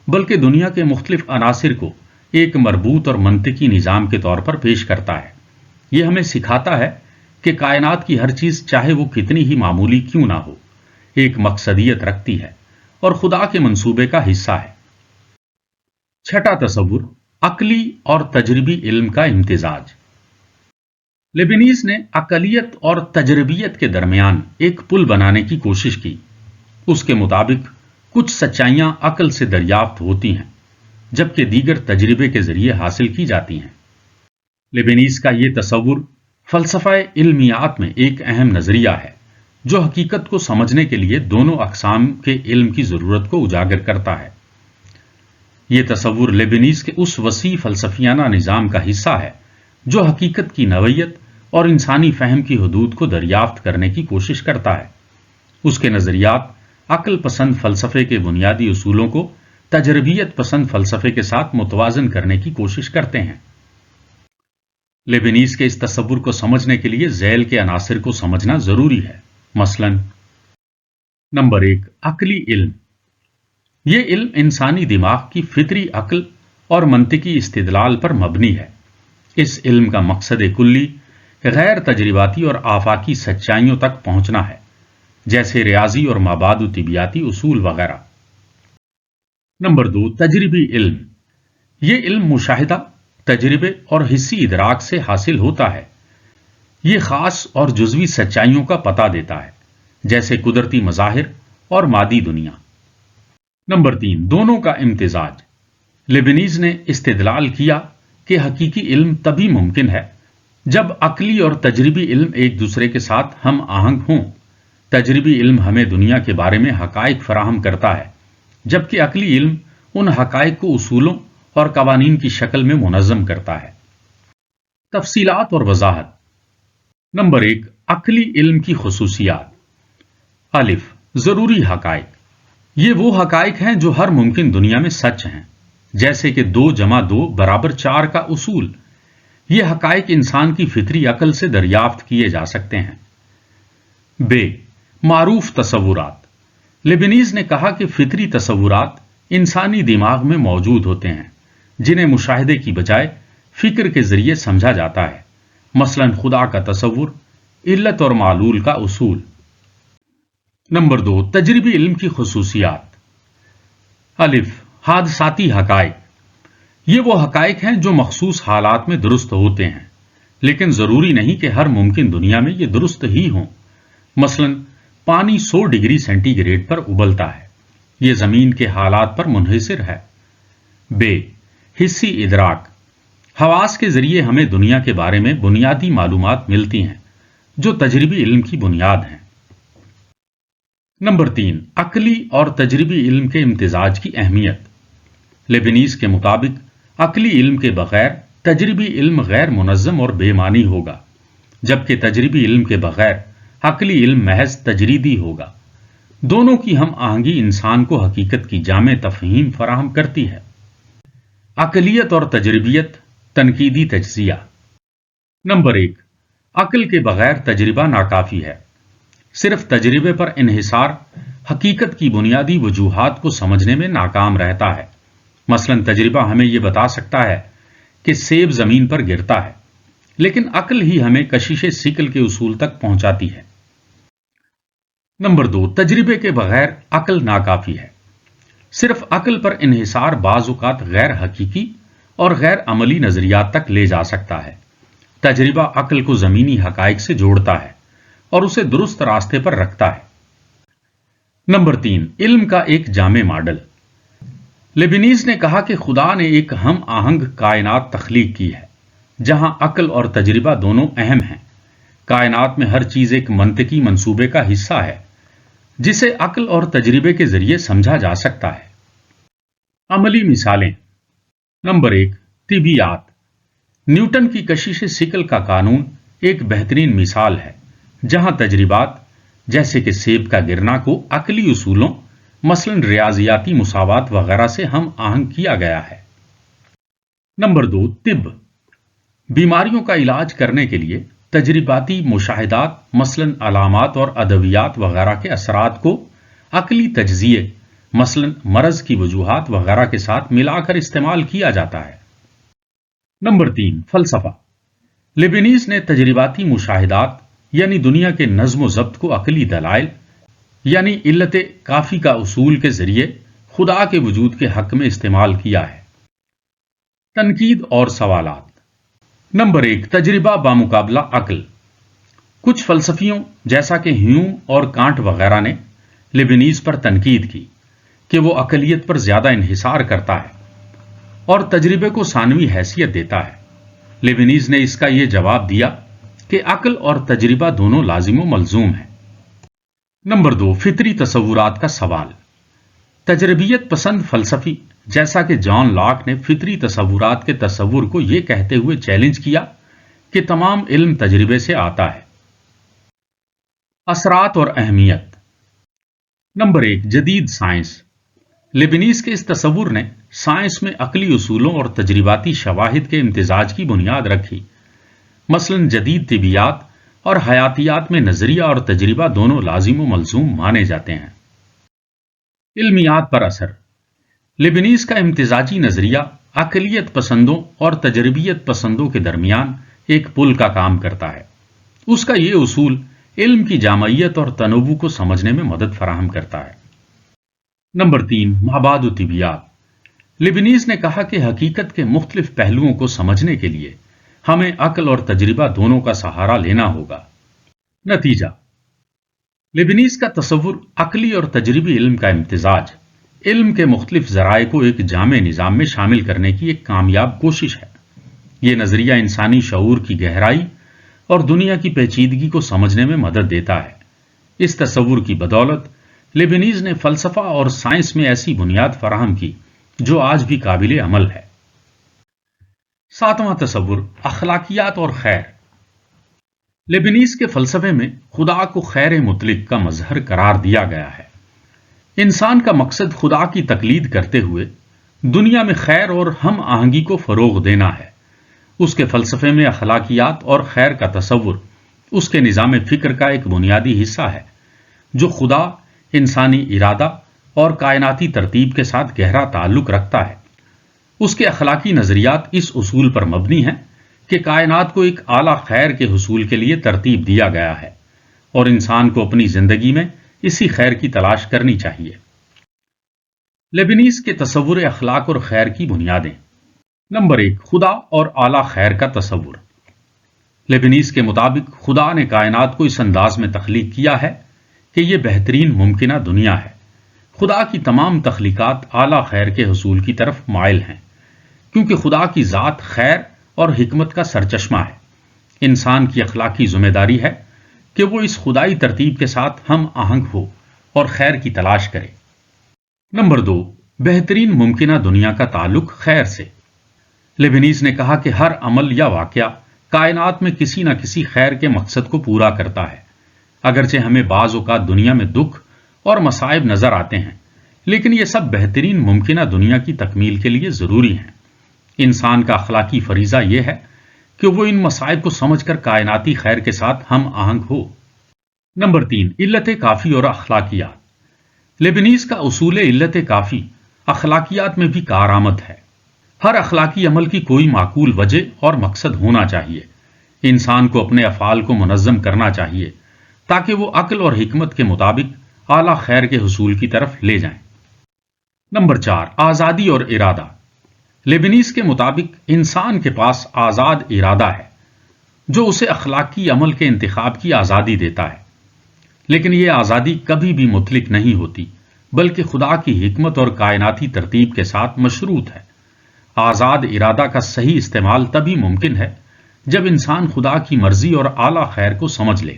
بلکہ دنیا کے مختلف عناصر کو ایک مربوط اور منطقی نظام کے طور پر پیش کرتا ہے۔ یہ ہمیں سکھاتا ہے کہ کائنات کی ہر چیز، چاہے وہ کتنی ہی معمولی کیوں نہ ہو، ایک مقصدیت رکھتی ہے اور خدا کے منصوبے کا حصہ ہے۔ چھٹا تصور، عقلی اور تجربی علم کا امتزاج۔ لیبنیز نے عقلیت اور تجربیت کے درمیان ایک پل بنانے کی کوشش کی۔ اس کے مطابق کچھ سچائیاں عقل سے دریافت ہوتی ہیں جبکہ دیگر تجربے کے ذریعے حاصل کی جاتی ہیں۔ لیبنیز کا یہ تصور فلسفہ علمیات میں ایک اہم نظریہ ہے جو حقیقت کو سمجھنے کے لیے دونوں اقسام کے علم کی ضرورت کو اجاگر کرتا ہے۔ یہ تصور لیبنیز کے اس وسیع فلسفیانہ نظام کا حصہ ہے جو حقیقت کی نوعیت اور انسانی فہم کی حدود کو دریافت کرنے کی کوشش کرتا ہے۔ اس کے نظریات عقل پسند فلسفے کے بنیادی اصولوں کو تجربیت پسند فلسفے کے ساتھ متوازن کرنے کی کوشش کرتے ہیں۔ لیبنیز کے اس تصور کو سمجھنے کے لیے ذیل کے عناصر کو سمجھنا ضروری ہے۔ مثلاً نمبر 1، عقلی علم۔ یہ علم انسانی دماغ کی فطری عقل اور منطقی استدلال پر مبنی ہے۔ اس علم کا مقصد کلی غیر تجرباتی اور آفاقی سچائیوں تک پہنچنا ہے، جیسے ریاضی اور مابعد و طبیعیاتی اصول وغیرہ۔ نمبر 2، تجربی علم۔ یہ علم مشاہدہ، تجربے اور حسی ادراک سے حاصل ہوتا ہے۔ یہ خاص اور جزوی سچائیوں کا پتہ دیتا ہے، جیسے قدرتی مظاہر اور مادی دنیا۔ نمبر 3، دونوں کا امتزاج۔ لیبنیز نے استدلال کیا کہ حقیقی علم تبھی ممکن ہے جب عقلی اور تجربی علم ایک دوسرے کے ساتھ ہم آہنگ ہوں۔ تجربی علم ہمیں دنیا کے بارے میں حقائق فراہم کرتا ہے، جبکہ عقلی علم ان حقائق کو اصولوں اور قوانین کی شکل میں منظم کرتا ہے۔ تفصیلات اور وضاحت۔ نمبر 1، عقلی علم کی خصوصیات۔ الف، ضروری حقائق۔ یہ وہ حقائق ہیں جو ہر ممکن دنیا میں سچ ہیں، جیسے کہ 2 + 2 = 4 کا اصول۔ یہ حقائق انسان کی فطری عقل سے دریافت کیے جا سکتے ہیں۔ ب، معروف تصورات۔ لیبنیز نے کہا کہ فطری تصورات انسانی دماغ میں موجود ہوتے ہیں، جنہیں مشاہدے کی بجائے فکر کے ذریعے سمجھا جاتا ہے۔ مثلاً خدا کا تصور، علت اور معلول کا اصول۔ نمبر 2، تجربی علم کی خصوصیات۔ الف، حادثاتی حقائق۔ یہ وہ حقائق ہیں جو مخصوص حالات میں درست ہوتے ہیں، لیکن ضروری نہیں کہ ہر ممکن دنیا میں یہ درست ہی ہوں۔ مثلاً پانی 100 ڈگری سینٹی گریڈ پر ابلتا ہے، یہ زمین کے حالات پر منحصر ہے۔ ب، حسی ادراک۔ حواس کے ذریعے ہمیں دنیا کے بارے میں بنیادی معلومات ملتی ہیں جو تجربی علم کی بنیاد ہیں۔ نمبر 3، عقلی اور تجربی علم کے امتزاج کی اہمیت۔ لیبنیز کے مطابق عقلی علم کے بغیر تجربی علم غیر منظم اور بے معنی ہوگا، جبکہ تجربی علم کے بغیر عقلی علم محض تجریدی ہوگا۔ دونوں کی ہم آہنگی انسان کو حقیقت کی جامع تفہیم فراہم کرتی ہے۔ عقلیت اور تجربیت، تنقیدی تجزیہ۔ نمبر 1، عقل کے بغیر تجربہ ناکافی ہے۔ صرف تجربے پر انحصار حقیقت کی بنیادی وجوہات کو سمجھنے میں ناکام رہتا ہے۔ مثلاً تجربہ ہمیں یہ بتا سکتا ہے کہ سیب زمین پر گرتا ہے، لیکن عقل ہی ہمیں کشش ثقل کے اصول تک پہنچاتی ہے۔ نمبر 2، تجربے کے بغیر عقل ناکافی ہے۔ صرف عقل پر انحصار بعض اوقات غیر حقیقی اور غیر عملی نظریات تک لے جا سکتا ہے۔ تجربہ عقل کو زمینی حقائق سے جوڑتا ہے اور اسے درست راستے پر رکھتا ہے۔ نمبر 3، علم کا ایک جامع ماڈل۔ لیبنیز نے کہا کہ خدا نے ایک ہم آہنگ کائنات تخلیق کی ہے جہاں عقل اور تجربہ دونوں اہم ہیں۔ کائنات میں ہر چیز ایک منطقی منصوبے کا حصہ ہے جسے عقل اور تجربے کے ذریعے سمجھا جا سکتا ہے۔ عملی مثالیں۔ نمبر 1، طبیعیات۔ نیوٹن کی کشش ثقل کا قانون ایک بہترین مثال ہے جہاں تجربات جیسے کہ سیب کا گرنا کو عقلی اصولوں مثلاً ریاضیاتی مساوات وغیرہ سے ہم آہنگ کیا گیا ہے۔ نمبر 2، طب۔ بیماریوں کا علاج کرنے کے لیے تجرباتی مشاہدات مثلاً علامات اور ادویات وغیرہ کے اثرات کو عقلی تجزیے مثلاً مرض کی وجوہات وغیرہ کے ساتھ ملا کر استعمال کیا جاتا ہے۔ نمبر 3، فلسفہ۔ لیبنیز نے تجرباتی مشاہدات یعنی دنیا کے نظم و ضبط کو عقلی دلائل یعنی علت کافی کا اصول کے ذریعے خدا کے وجود کے حق میں استعمال کیا ہے۔ تنقید اور سوالات۔ نمبر 1، تجربہ بامقابلہ عقل۔ کچھ فلسفیوں جیسا کہ ہیوم اور کانٹ وغیرہ نے لیبنیز پر تنقید کی کہ وہ عقلیت پر زیادہ انحصار کرتا ہے اور تجربے کو ثانوی حیثیت دیتا ہے۔ لیبنیز نے اس کا یہ جواب دیا کہ عقل اور تجربہ دونوں لازم و ملزوم ہیں۔ نمبر 2، فطری تصورات کا سوال۔ تجربیت پسند فلسفی جیسا کہ جان لاک نے فطری تصورات کے تصور کو یہ کہتے ہوئے چیلنج کیا کہ تمام علم تجربے سے آتا ہے۔ اثرات اور اہمیت۔ نمبر 1، جدید سائنس۔ لیبنیز کے اس تصور نے سائنس میں عقلی اصولوں اور تجرباتی شواہد کے امتزاج کی بنیاد رکھی۔ مثلاً جدید طبیعیات اور حیاتیات میں نظریہ اور تجربہ دونوں لازم و ملزوم مانے جاتے ہیں۔ علمیات پر اثر۔ لیبنیز کا امتزاجی نظریہ عقلیت پسندوں اور تجربیت پسندوں کے درمیان ایک پل کا کام کرتا ہے۔ اس کا یہ اصول علم کی جامعیت اور تنوع کو سمجھنے میں مدد فراہم کرتا ہے۔ نمبر 3، مابعد و طبیعیات۔ لیبنیز نے کہا کہ حقیقت کے مختلف پہلوؤں کو سمجھنے کے لیے ہمیں عقل اور تجربہ دونوں کا سہارا لینا ہوگا۔ نتیجہ۔ لیبنیز کا تصور عقلی اور تجربی علم کا امتزاج علم کے مختلف ذرائع کو ایک جامع نظام میں شامل کرنے کی ایک کامیاب کوشش ہے۔ یہ نظریہ انسانی شعور کی گہرائی اور دنیا کی پیچیدگی کو سمجھنے میں مدد دیتا ہے۔ اس تصور کی بدولت لیبنیز نے فلسفہ اور سائنس میں ایسی بنیاد فراہم کی جو آج بھی قابل عمل ہے۔ 7واں تصور، اخلاقیات اور خیر۔ لیبنیز کے فلسفے میں خدا کو خیر مطلق کا مظہر قرار دیا گیا ہے۔ انسان کا مقصد خدا کی تقلید کرتے ہوئے دنیا میں خیر اور ہم آہنگی کو فروغ دینا ہے۔ اس کے فلسفے میں اخلاقیات اور خیر کا تصور اس کے نظام فکر کا ایک بنیادی حصہ ہے جو خدا، انسانی ارادہ اور کائناتی ترتیب کے ساتھ گہرا تعلق رکھتا ہے۔ اس کے اخلاقی نظریات اس اصول پر مبنی ہیں کہ کائنات کو ایک اعلیٰ خیر کے حصول کے لیے ترتیب دیا گیا ہے اور انسان کو اپنی زندگی میں اسی خیر کی تلاش کرنی چاہیے۔ لیبنیز کے تصور اخلاق اور خیر کی بنیادیں۔ نمبر 1، خدا اور اعلیٰ خیر کا تصور۔ لیبنیز کے مطابق خدا نے کائنات کو اس انداز میں تخلیق کیا ہے کہ یہ بہترین ممکنہ دنیا ہے۔ خدا کی تمام تخلیقات اعلیٰ خیر کے حصول کی طرف مائل ہیں کیونکہ خدا کی ذات خیر اور حکمت کا سرچشمہ ہے۔ انسان کی اخلاقی ذمہ داری ہے کہ وہ اس خدائی ترتیب کے ساتھ ہم آہنگ ہو اور خیر کی تلاش کرے۔ نمبر 2، بہترین ممکنہ دنیا کا تعلق خیر سے۔ لیبنیز نے کہا کہ ہر عمل یا واقعہ کائنات میں کسی نہ کسی خیر کے مقصد کو پورا کرتا ہے۔ اگرچہ ہمیں بعض اوقات دنیا میں دکھ اور مصائب نظر آتے ہیں لیکن یہ سب بہترین ممکنہ دنیا کی تکمیل کے لیے ضروری ہیں۔ انسان کا اخلاقی فریضہ یہ ہے کہ وہ ان مصائب کو سمجھ کر کائناتی خیر کے ساتھ ہم آہنگ ہو۔ نمبر 3، علت کافی اور اخلاقیات۔ لیبنیز کا اصول علت کافی اخلاقیات میں بھی کارآمد ہے۔ ہر اخلاقی عمل کی کوئی معقول وجہ اور مقصد ہونا چاہیے۔ انسان کو اپنے افعال کو منظم کرنا چاہیے تاکہ وہ عقل اور حکمت کے مطابق اعلیٰ خیر کے حصول کی طرف لے جائیں۔ نمبر 4، آزادی اور ارادہ۔ لیبنیز کے مطابق انسان کے پاس آزاد ارادہ ہے جو اسے اخلاقی عمل کے انتخاب کی آزادی دیتا ہے، لیکن یہ آزادی کبھی بھی مطلق نہیں ہوتی بلکہ خدا کی حکمت اور کائناتی ترتیب کے ساتھ مشروط ہے۔ آزاد ارادہ کا صحیح استعمال تبھی ممکن ہے جب انسان خدا کی مرضی اور اعلیٰ خیر کو سمجھ لے۔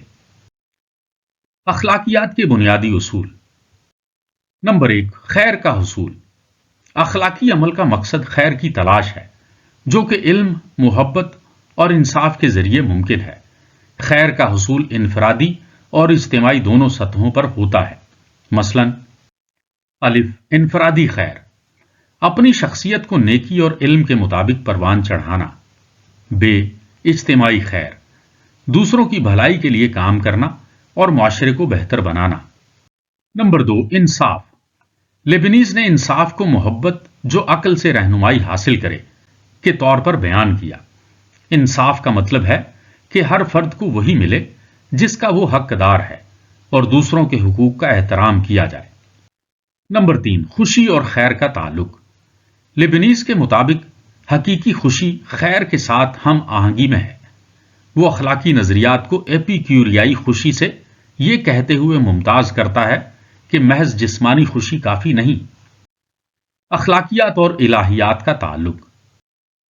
اخلاقیات کے بنیادی اصول۔ نمبر 1، خیر کا حصول۔ اخلاقی عمل کا مقصد خیر کی تلاش ہے جو کہ علم، محبت اور انصاف کے ذریعے ممکن ہے۔ خیر کا حصول انفرادی اور اجتماعی دونوں سطحوں پر ہوتا ہے۔ مثلا الف، انفرادی خیر، اپنی شخصیت کو نیکی اور علم کے مطابق پروان چڑھانا۔ ب، اجتماعی خیر، دوسروں کی بھلائی کے لیے کام کرنا اور معاشرے کو بہتر بنانا۔ نمبر 2، انصاف۔ لیبنیز نے انصاف کو محبت جو عقل سے رہنمائی حاصل کرے کے طور پر بیان کیا۔ انصاف کا مطلب ہے کہ ہر فرد کو وہی ملے جس کا وہ حقدار ہے اور دوسروں کے حقوق کا احترام کیا جائے۔ نمبر 3، خوشی اور خیر کا تعلق۔ لیبنیز کے مطابق حقیقی خوشی خیر کے ساتھ ہم آہنگی میں ہے۔ وہ اخلاقی نظریات کو ایپیکیوریائی خوشی سے یہ کہتے ہوئے ممتاز کرتا ہے کہ محض جسمانی خوشی کافی نہیں۔ اخلاقیات اور الہیات کا تعلق۔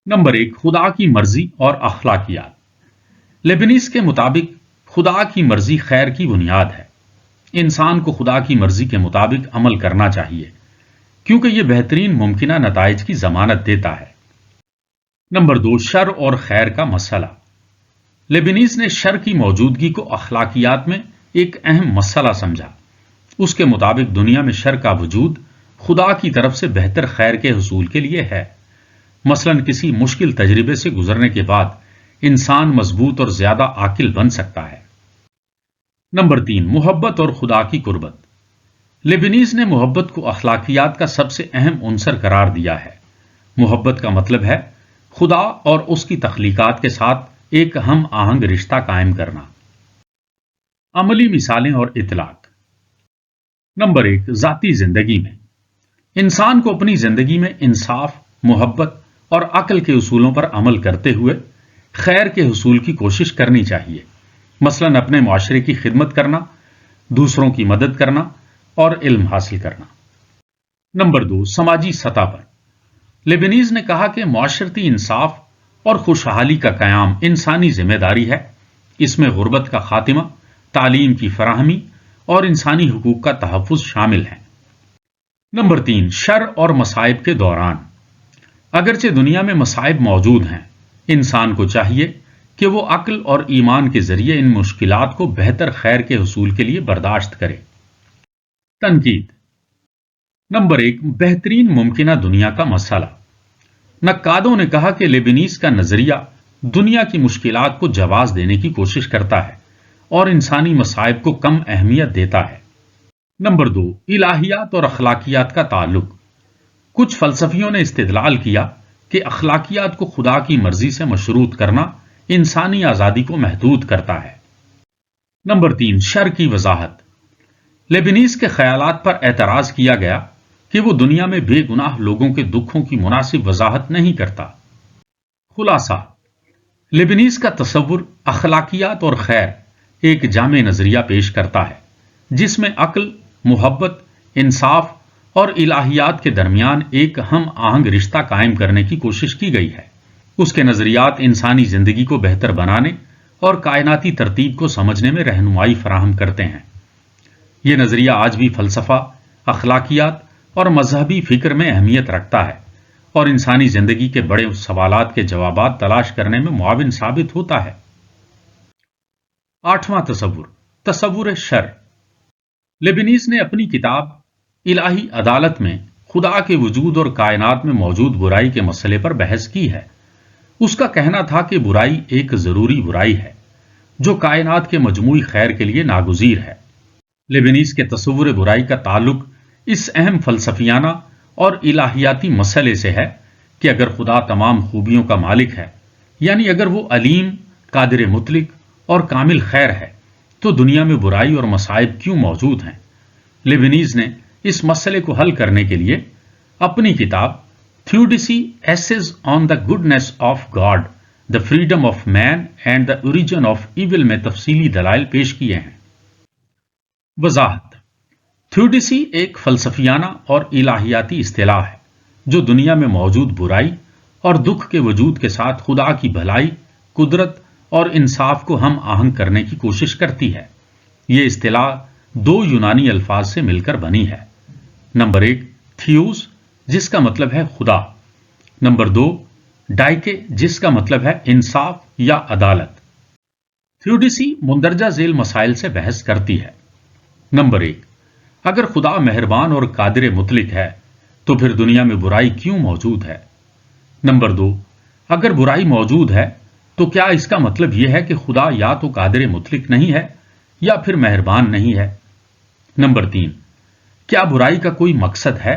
نمبر 1، خدا کی مرضی اور اخلاقیات۔ لیبنیز کے مطابق خدا کی مرضی خیر کی بنیاد ہے۔ انسان کو خدا کی مرضی کے مطابق عمل کرنا چاہیے کیونکہ یہ بہترین ممکنہ نتائج کی ضمانت دیتا ہے۔ نمبر 2، شر اور خیر کا مسئلہ۔ لیبنیز نے شر کی موجودگی کو اخلاقیات میں ایک اہم مسئلہ سمجھا۔ اس کے مطابق دنیا میں شر کا وجود خدا کی طرف سے بہتر خیر کے حصول کے لیے ہے۔ مثلا کسی مشکل تجربے سے گزرنے کے بعد انسان مضبوط اور زیادہ عاقل بن سکتا ہے۔ نمبر 3، محبت اور خدا کی قربت۔ لیبنیز نے محبت کو اخلاقیات کا سب سے اہم عنصر قرار دیا ہے۔ محبت کا مطلب ہے خدا اور اس کی تخلیقات کے ساتھ ایک ہم آہنگ رشتہ قائم کرنا۔ عملی مثالیں اور اطلاق۔ نمبر 1، ذاتی زندگی میں انسان کو اپنی زندگی میں انصاف، محبت اور عقل کے اصولوں پر عمل کرتے ہوئے خیر کے حصول کی کوشش کرنی چاہیے۔ مثلا اپنے معاشرے کی خدمت کرنا، دوسروں کی مدد کرنا اور علم حاصل کرنا۔ نمبر 2، سماجی سطح پر لیبنیز نے کہا کہ معاشرتی انصاف اور خوشحالی کا قیام انسانی ذمہ داری ہے۔ اس میں غربت کا خاتمہ، تعلیم کی فراہمی اور انسانی حقوق کا تحفظ شامل ہیں۔ نمبر 3، شر اور مصائب کے دوران اگرچہ دنیا میں مصائب موجود ہیں، انسان کو چاہیے کہ وہ عقل اور ایمان کے ذریعے ان مشکلات کو بہتر خیر کے حصول کے لیے برداشت کرے۔ تنقید۔ نمبر 1، بہترین ممکنہ دنیا کا مسئلہ۔ نقادوں نے کہا کہ لیبنیز کا نظریہ دنیا کی مشکلات کو جواز دینے کی کوشش کرتا ہے اور انسانی مصائب کو کم اہمیت دیتا ہے۔ نمبر 2، الہیات اور اخلاقیات کا تعلق۔ کچھ فلسفیوں نے استدلال کیا کہ اخلاقیات کو خدا کی مرضی سے مشروط کرنا انسانی آزادی کو محدود کرتا ہے۔ نمبر 3، شر کی وضاحت۔ لیبنیز کے خیالات پر اعتراض کیا گیا کہ وہ دنیا میں بے گناہ لوگوں کے دکھوں کی مناسب وضاحت نہیں کرتا۔ خلاصہ، لیبنیز کا تصور اخلاقیات اور خیر ایک جامع نظریہ پیش کرتا ہے جس میں عقل، محبت، انصاف اور الہیات کے درمیان ایک ہم آہنگ رشتہ قائم کرنے کی کوشش کی گئی ہے۔ اس کے نظریات انسانی زندگی کو بہتر بنانے اور کائناتی ترتیب کو سمجھنے میں رہنمائی فراہم کرتے ہیں۔ یہ نظریہ آج بھی فلسفہ، اخلاقیات اور مذہبی فکر میں اہمیت رکھتا ہے اور انسانی زندگی کے بڑے سوالات کے جوابات تلاش کرنے میں معاون ثابت ہوتا ہے۔ 8واں تصور، تصور شر۔ لیبنیز نے اپنی کتاب الہی عدالت میں خدا کے وجود اور کائنات میں موجود برائی کے مسئلے پر بحث کی ہے۔ اس کا کہنا تھا کہ برائی ایک ضروری برائی ہے جو کائنات کے مجموعی خیر کے لیے ناگزیر ہے۔ لیبنیز کے تصور برائی کا تعلق اس اہم فلسفیانہ اور الہیاتی مسئلے سے ہے کہ اگر خدا تمام خوبیوں کا مالک ہے، یعنی اگر وہ علیم، قادر مطلق اور کامل خیر ہے تو دنیا میں برائی اور مصائب کیوں موجود ہیں؟ لیبنیز نے اس مسئلے کو حل کرنے کے لیے اپنی کتاب theodicy essays on the goodness of God, the freedom of man and the origin of evil میں تفصیلی دلائل پیش کیے ہیں۔ وضاحت: تھیوڈیسی ایک فلسفیانہ اور الہیاتی اصطلاح ہے جو دنیا میں موجود برائی اور دکھ کے وجود کے ساتھ خدا کی بھلائی، قدرت اور انصاف کو ہم آہنگ کرنے کی کوشش کرتی ہے۔ یہ اصطلاح دو یونانی الفاظ سے مل کر بنی ہے۔ نمبر 1 تھیوس، جس کا مطلب ہے خدا۔ نمبر 2 ڈائکے، جس کا مطلب ہے انصاف یا عدالت۔ تھیوڈیسی مندرجہ ذیل مسائل سے بحث کرتی ہے۔ نمبر 1، اگر خدا مہربان اور قادر مطلق ہے تو پھر دنیا میں برائی کیوں موجود ہے؟ نمبر 2، اگر برائی موجود ہے تو کیا اس کا مطلب یہ ہے کہ خدا یا تو قادر مطلق نہیں ہے یا پھر مہربان نہیں ہے؟ نمبر 3، کیا برائی کا کوئی مقصد ہے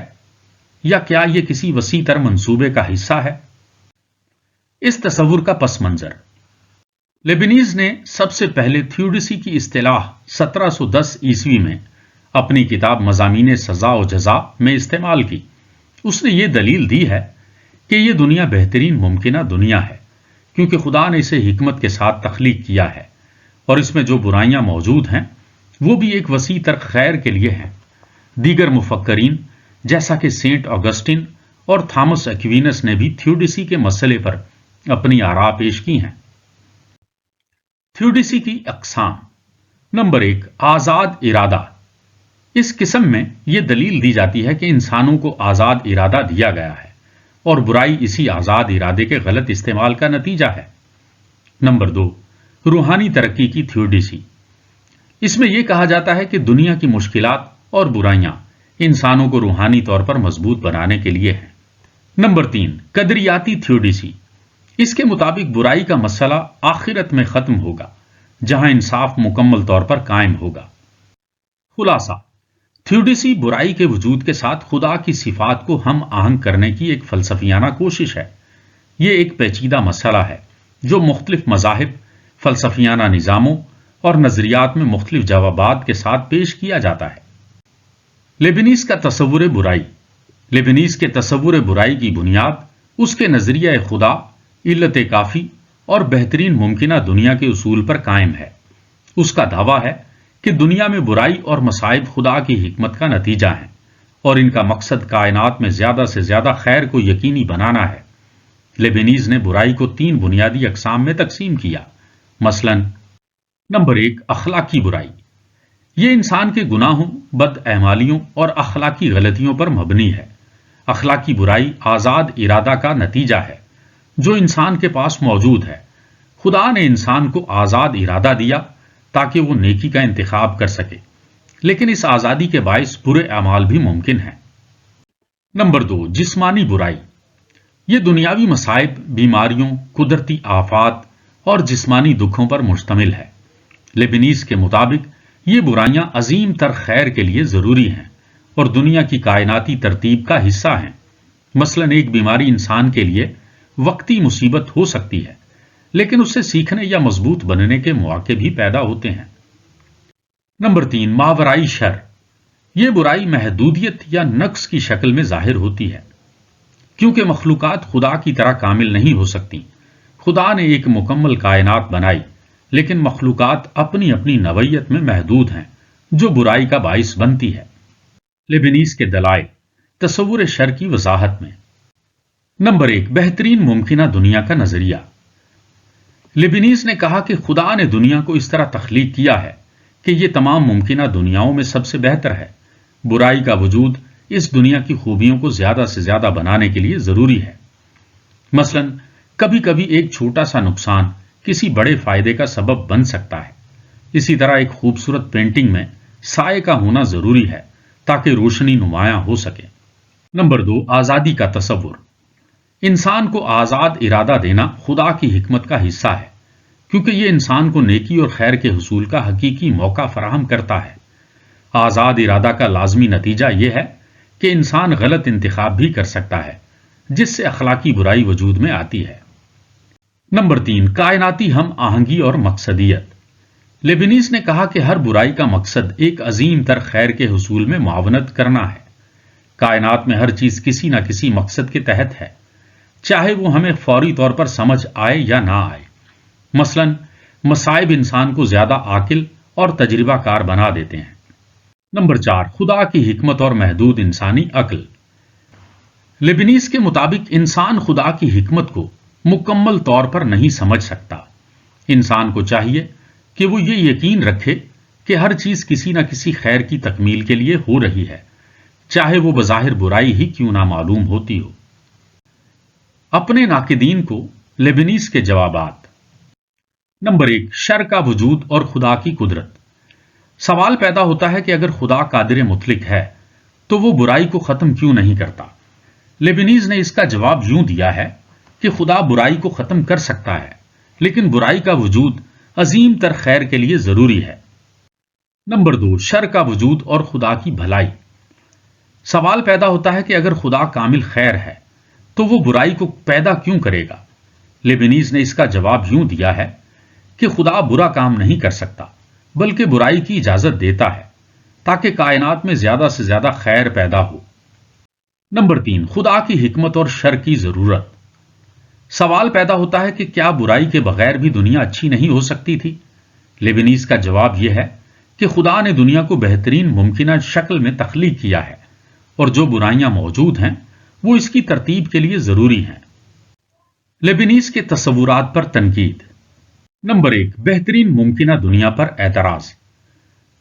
یا کیا یہ کسی وسیع تر منصوبے کا حصہ ہے؟ اس تصور کا پس منظر: لیبنیز نے سب سے پہلے تھیوڈیسی کی اصطلاح 1710 عیسوی میں اپنی کتاب مضامین سزا و جزا میں استعمال کی۔ اس نے یہ دلیل دی ہے کہ یہ دنیا بہترین ممکنہ دنیا ہے کیونکہ خدا نے اسے حکمت کے ساتھ تخلیق کیا ہے، اور اس میں جو برائیاں موجود ہیں وہ بھی ایک وسیع تر خیر کے لیے ہیں۔ دیگر مفکرین جیسا کہ سینٹ آگسٹن اور تھامس ایکوینس نے بھی تھیوڈیسی کے مسئلے پر اپنی آراء پیش کی ہیں۔ تھیوڈیسی کی اقسام: نمبر 1 آزاد ارادہ۔ اس قسم میں یہ دلیل دی جاتی ہے کہ انسانوں کو آزاد ارادہ دیا گیا ہے اور برائی اسی آزاد ارادے کے غلط استعمال کا نتیجہ ہے۔ نمبر 2 روحانی ترقی کی تھیوڈیسی۔ اس میں یہ کہا جاتا ہے کہ دنیا کی مشکلات اور برائیاں انسانوں کو روحانی طور پر مضبوط بنانے کے لیے ہیں۔ نمبر 3 قدریاتی تھیوڈیسی۔ اس کے مطابق برائی کا مسئلہ آخرت میں ختم ہوگا جہاں انصاف مکمل طور پر قائم ہوگا۔ خلاصہ: تھیوڈیسی برائی کے وجود کے ساتھ خدا کی صفات کو ہم آہنگ کرنے کی ایک فلسفیانہ کوشش ہے۔ یہ ایک پیچیدہ مسئلہ ہے جو مختلف مذاہب، فلسفیانہ نظاموں اور نظریات میں مختلف جوابات کے ساتھ پیش کیا جاتا ہے۔ لیبنیز کا تصور برائی۔ لیبنیز کے تصور برائی کی بنیاد اس کے نظریہ خدا، علت کافی اور بہترین ممکنہ دنیا کے اصول پر قائم ہے۔ اس کا دعویٰ ہے کہ دنیا میں برائی اور مصائب خدا کی حکمت کا نتیجہ ہیں اور ان کا مقصد کائنات میں زیادہ سے زیادہ خیر کو یقینی بنانا ہے۔ لیبنیز نے برائی کو 3 بنیادی اقسام میں تقسیم کیا۔ مثلا نمبر 1 اخلاقی برائی۔ یہ انسان کے گناہوں، بد اعمالیوں اور اخلاقی غلطیوں پر مبنی ہے۔ اخلاقی برائی آزاد ارادہ کا نتیجہ ہے جو انسان کے پاس موجود ہے۔ خدا نے انسان کو آزاد ارادہ دیا تاکہ وہ نیکی کا انتخاب کر سکے، لیکن اس آزادی کے باعث برے اعمال بھی ممکن ہیں۔ نمبر 2 جسمانی برائی۔ یہ دنیاوی مصائب، بیماریوں، قدرتی آفات اور جسمانی دکھوں پر مشتمل ہے۔ لیبنیز کے مطابق یہ برائیاں عظیم تر خیر کے لیے ضروری ہیں اور دنیا کی کائناتی ترتیب کا حصہ ہیں۔ مثلا ایک بیماری انسان کے لیے وقتی مصیبت ہو سکتی ہے، لیکن اس سے سیکھنے یا مضبوط بننے کے مواقع بھی پیدا ہوتے ہیں۔ نمبر 3 ماورائی شر۔ یہ برائی محدودیت یا نقص کی شکل میں ظاہر ہوتی ہے کیونکہ مخلوقات خدا کی طرح کامل نہیں ہو سکتی۔ خدا نے ایک مکمل کائنات بنائی، لیکن مخلوقات اپنی اپنی نوعیت میں محدود ہیں جو برائی کا باعث بنتی ہے۔ لیبنیز کے دلائل تصور شر کی وضاحت میں: نمبر 1 بہترین ممکنہ دنیا کا نظریہ۔ لیبنیز نے کہا کہ خدا نے دنیا کو اس طرح تخلیق کیا ہے کہ یہ تمام ممکنہ دنیاؤں میں سب سے بہتر ہے۔ برائی کا وجود اس دنیا کی خوبیوں کو زیادہ سے زیادہ بنانے کے لیے ضروری ہے۔ مثلا کبھی کبھی ایک چھوٹا سا نقصان کسی بڑے فائدے کا سبب بن سکتا ہے۔ اسی طرح ایک خوبصورت پینٹنگ میں سائے کا ہونا ضروری ہے تاکہ روشنی نمایاں ہو سکے۔ نمبر 2 آزادی کا تصور۔ انسان کو آزاد ارادہ دینا خدا کی حکمت کا حصہ ہے کیونکہ یہ انسان کو نیکی اور خیر کے حصول کا حقیقی موقع فراہم کرتا ہے۔ آزاد ارادہ کا لازمی نتیجہ یہ ہے کہ انسان غلط انتخاب بھی کر سکتا ہے جس سے اخلاقی برائی وجود میں آتی ہے۔ نمبر 3، کائناتی ہم آہنگی اور مقصدیت۔ لیبنیز نے کہا کہ ہر برائی کا مقصد ایک عظیم تر خیر کے حصول میں معاونت کرنا ہے۔ کائنات میں ہر چیز کسی نہ کسی مقصد کے تحت ہے، چاہے وہ ہمیں فوری طور پر سمجھ آئے یا نہ آئے۔ مثلا مصائب انسان کو زیادہ عاقل اور تجربہ کار بنا دیتے ہیں۔ نمبر 4، خدا کی حکمت اور محدود انسانی عقل۔ لیبنیز کے مطابق انسان خدا کی حکمت کو مکمل طور پر نہیں سمجھ سکتا۔ انسان کو چاہیے کہ وہ یہ یقین رکھے کہ ہر چیز کسی نہ کسی خیر کی تکمیل کے لیے ہو رہی ہے، چاہے وہ بظاہر برائی ہی کیوں نہ معلوم ہوتی ہو۔ اپنے ناقدین کو لیبنیز کے جوابات۔ نمبر 1، شر کا وجود اور خدا کی قدرت۔ سوال پیدا ہوتا ہے کہ اگر خدا قادر مطلق ہے تو وہ برائی کو ختم کیوں نہیں کرتا؟ لیبنیز نے اس کا جواب یوں دیا ہے کہ خدا برائی کو ختم کر سکتا ہے، لیکن برائی کا وجود عظیم تر خیر کے لیے ضروری ہے۔ نمبر 2، شر کا وجود اور خدا کی بھلائی۔ سوال پیدا ہوتا ہے کہ اگر خدا کامل خیر ہے تو وہ برائی کو پیدا کیوں کرے گا؟ لیبنیز نے اس کا جواب یوں دیا ہے کہ خدا برا کام نہیں کر سکتا، بلکہ برائی کی اجازت دیتا ہے تاکہ کائنات میں زیادہ سے زیادہ خیر پیدا ہو۔ نمبر 3، خدا کی حکمت اور شر کی ضرورت۔ سوال پیدا ہوتا ہے کہ کیا برائی کے بغیر بھی دنیا اچھی نہیں ہو سکتی تھی؟ لیبنیز کا جواب یہ ہے کہ خدا نے دنیا کو بہترین ممکنہ شکل میں تخلیق کیا ہے، اور جو برائیاں موجود ہیں وہ اس کی ترتیب کے لیے ضروری ہیں۔ لیبنیز کے تصورات پر تنقید۔ نمبر 1، بہترین ممکنہ دنیا پر اعتراض۔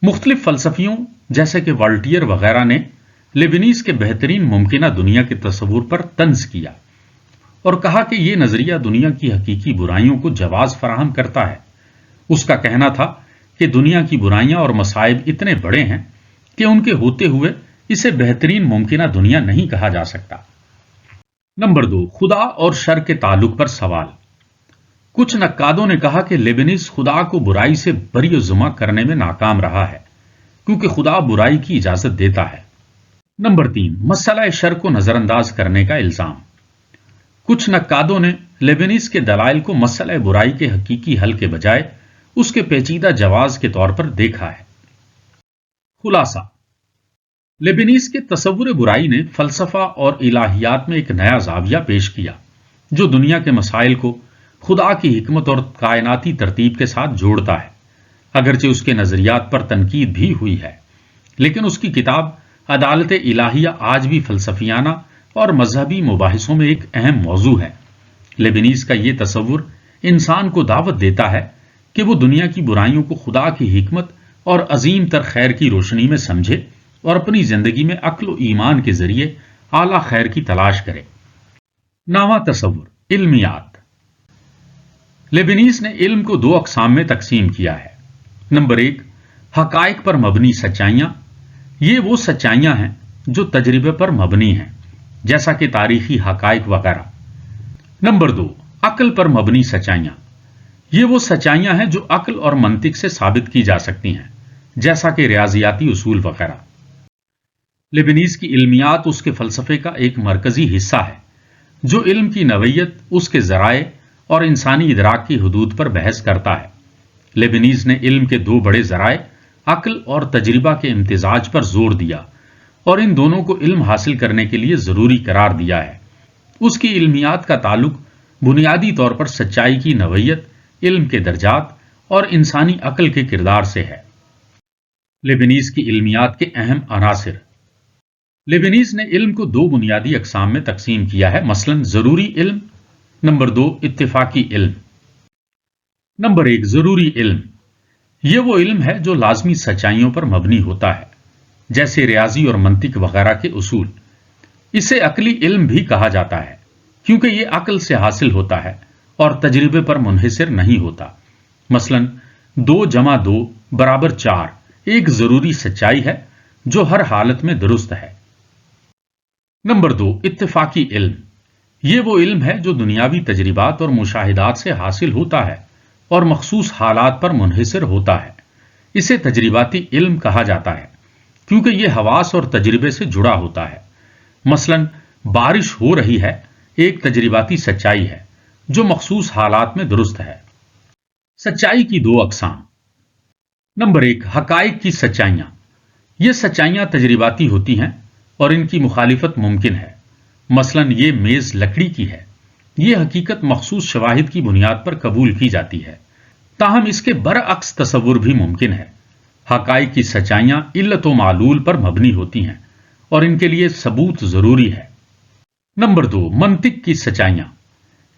مختلف فلسفیوں جیسے کہ والٹیئر وغیرہ نے لیبنیز کے بہترین ممکنہ دنیا کے تصور پر طنز کیا اور کہا کہ یہ نظریہ دنیا کی حقیقی برائیوں کو جواز فراہم کرتا ہے۔ اس کا کہنا تھا کہ دنیا کی برائیاں اور مصائب اتنے بڑے ہیں کہ ان کے ہوتے ہوئے اسے بہترین ممکنہ دنیا نہیں کہا جا سکتا۔ نمبر 2، خدا اور شر کے تعلق پر سوال۔ کچھ نقادوں نے کہا کہ لیبنیز خدا کو برائی سے بری و ذمہ کرنے میں ناکام رہا ہے، کیونکہ خدا برائی کی اجازت دیتا ہے۔ نمبر 3، مسئلہ شر کو نظر انداز کرنے کا الزام۔ کچھ نقادوں نے لیبنیز کے دلائل کو مسئلہ برائی کے حقیقی حل کے بجائے اس کے پیچیدہ جواز کے طور پر دیکھا ہے۔ خلاصہ، لیبنیز کے تصور برائی نے فلسفہ اور الہیات میں ایک نیا زاویہ پیش کیا جو دنیا کے مسائل کو خدا کی حکمت اور کائناتی ترتیب کے ساتھ جوڑتا ہے۔ اگرچہ اس کے نظریات پر تنقید بھی ہوئی ہے، لیکن اس کی کتاب عدالت الہیہ آج بھی فلسفیانہ اور مذہبی مباحثوں میں ایک اہم موضوع ہے۔ لیبنیز کا یہ تصور انسان کو دعوت دیتا ہے کہ وہ دنیا کی برائیوں کو خدا کی حکمت اور عظیم تر خیر کی روشنی میں سمجھے اور اپنی زندگی میں عقل و ایمان کے ذریعے اعلیٰ خیر کی تلاش کرے۔ نواں تصور، علمیات۔ لیبنیز نے علم کو 2 اقسام میں تقسیم کیا ہے۔ نمبر 1، حقائق پر مبنی سچائیاں۔ یہ وہ سچائیاں ہیں جو تجربے پر مبنی ہیں، جیسا کہ تاریخی حقائق وغیرہ۔ نمبر 2، عقل پر مبنی سچائیاں۔ یہ وہ سچائیاں ہیں جو عقل اور منطق سے ثابت کی جا سکتی ہیں، جیسا کہ ریاضیاتی اصول وغیرہ۔ لیبنیز کی علمیات اس کے فلسفے کا ایک مرکزی حصہ ہے جو علم کی نوعیت، اس کے ذرائع اور انسانی ادراک کی حدود پر بحث کرتا ہے۔ لیبنیز نے علم کے 2 بڑے ذرائع، عقل اور تجربہ کے امتزاج پر زور دیا اور ان دونوں کو علم حاصل کرنے کے لیے ضروری قرار دیا ہے۔ اس کی علمیات کا تعلق بنیادی طور پر سچائی کی نوعیت، علم کے درجات اور انسانی عقل کے کردار سے ہے۔ لیبنیز کی علمیات کے اہم عناصر۔ لیبنیز نے علم کو 2 بنیادی اقسام میں تقسیم کیا ہے، مثلا ضروری علم، نمبر 2 اتفاقی علم۔ نمبر 1، ضروری علم۔ یہ وہ علم ہے جو لازمی سچائیوں پر مبنی ہوتا ہے، جیسے ریاضی اور منطق وغیرہ کے اصول۔ اسے عقلی علم بھی کہا جاتا ہے کیونکہ یہ عقل سے حاصل ہوتا ہے اور تجربے پر منحصر نہیں ہوتا۔ مثلا 2 + 2 = 4 ایک ضروری سچائی ہے جو ہر حالت میں درست ہے۔ نمبر 2، اتفاقی علم۔ یہ وہ علم ہے جو دنیاوی تجربات اور مشاہدات سے حاصل ہوتا ہے اور مخصوص حالات پر منحصر ہوتا ہے۔ اسے تجرباتی علم کہا جاتا ہے کیونکہ یہ حواس اور تجربے سے جڑا ہوتا ہے۔ مثلا بارش ہو رہی ہے ایک تجرباتی سچائی ہے، جو مخصوص حالات میں درست ہے۔ سچائی کی دو اقسام۔ نمبر 1، حقائق کی سچائیاں۔ یہ سچائیاں تجرباتی ہوتی ہیں اور ان کی مخالفت ممکن ہے۔ مثلا یہ میز لکڑی کی ہے، یہ حقیقت مخصوص شواہد کی بنیاد پر قبول کی جاتی ہے، تاہم اس کے برعکس تصور بھی ممکن ہے۔ حقائق کی سچائیاں علت و معلول پر مبنی ہوتی ہیں اور ان کے لیے ثبوت ضروری ہے۔ نمبر 2، منطق کی سچائیاں۔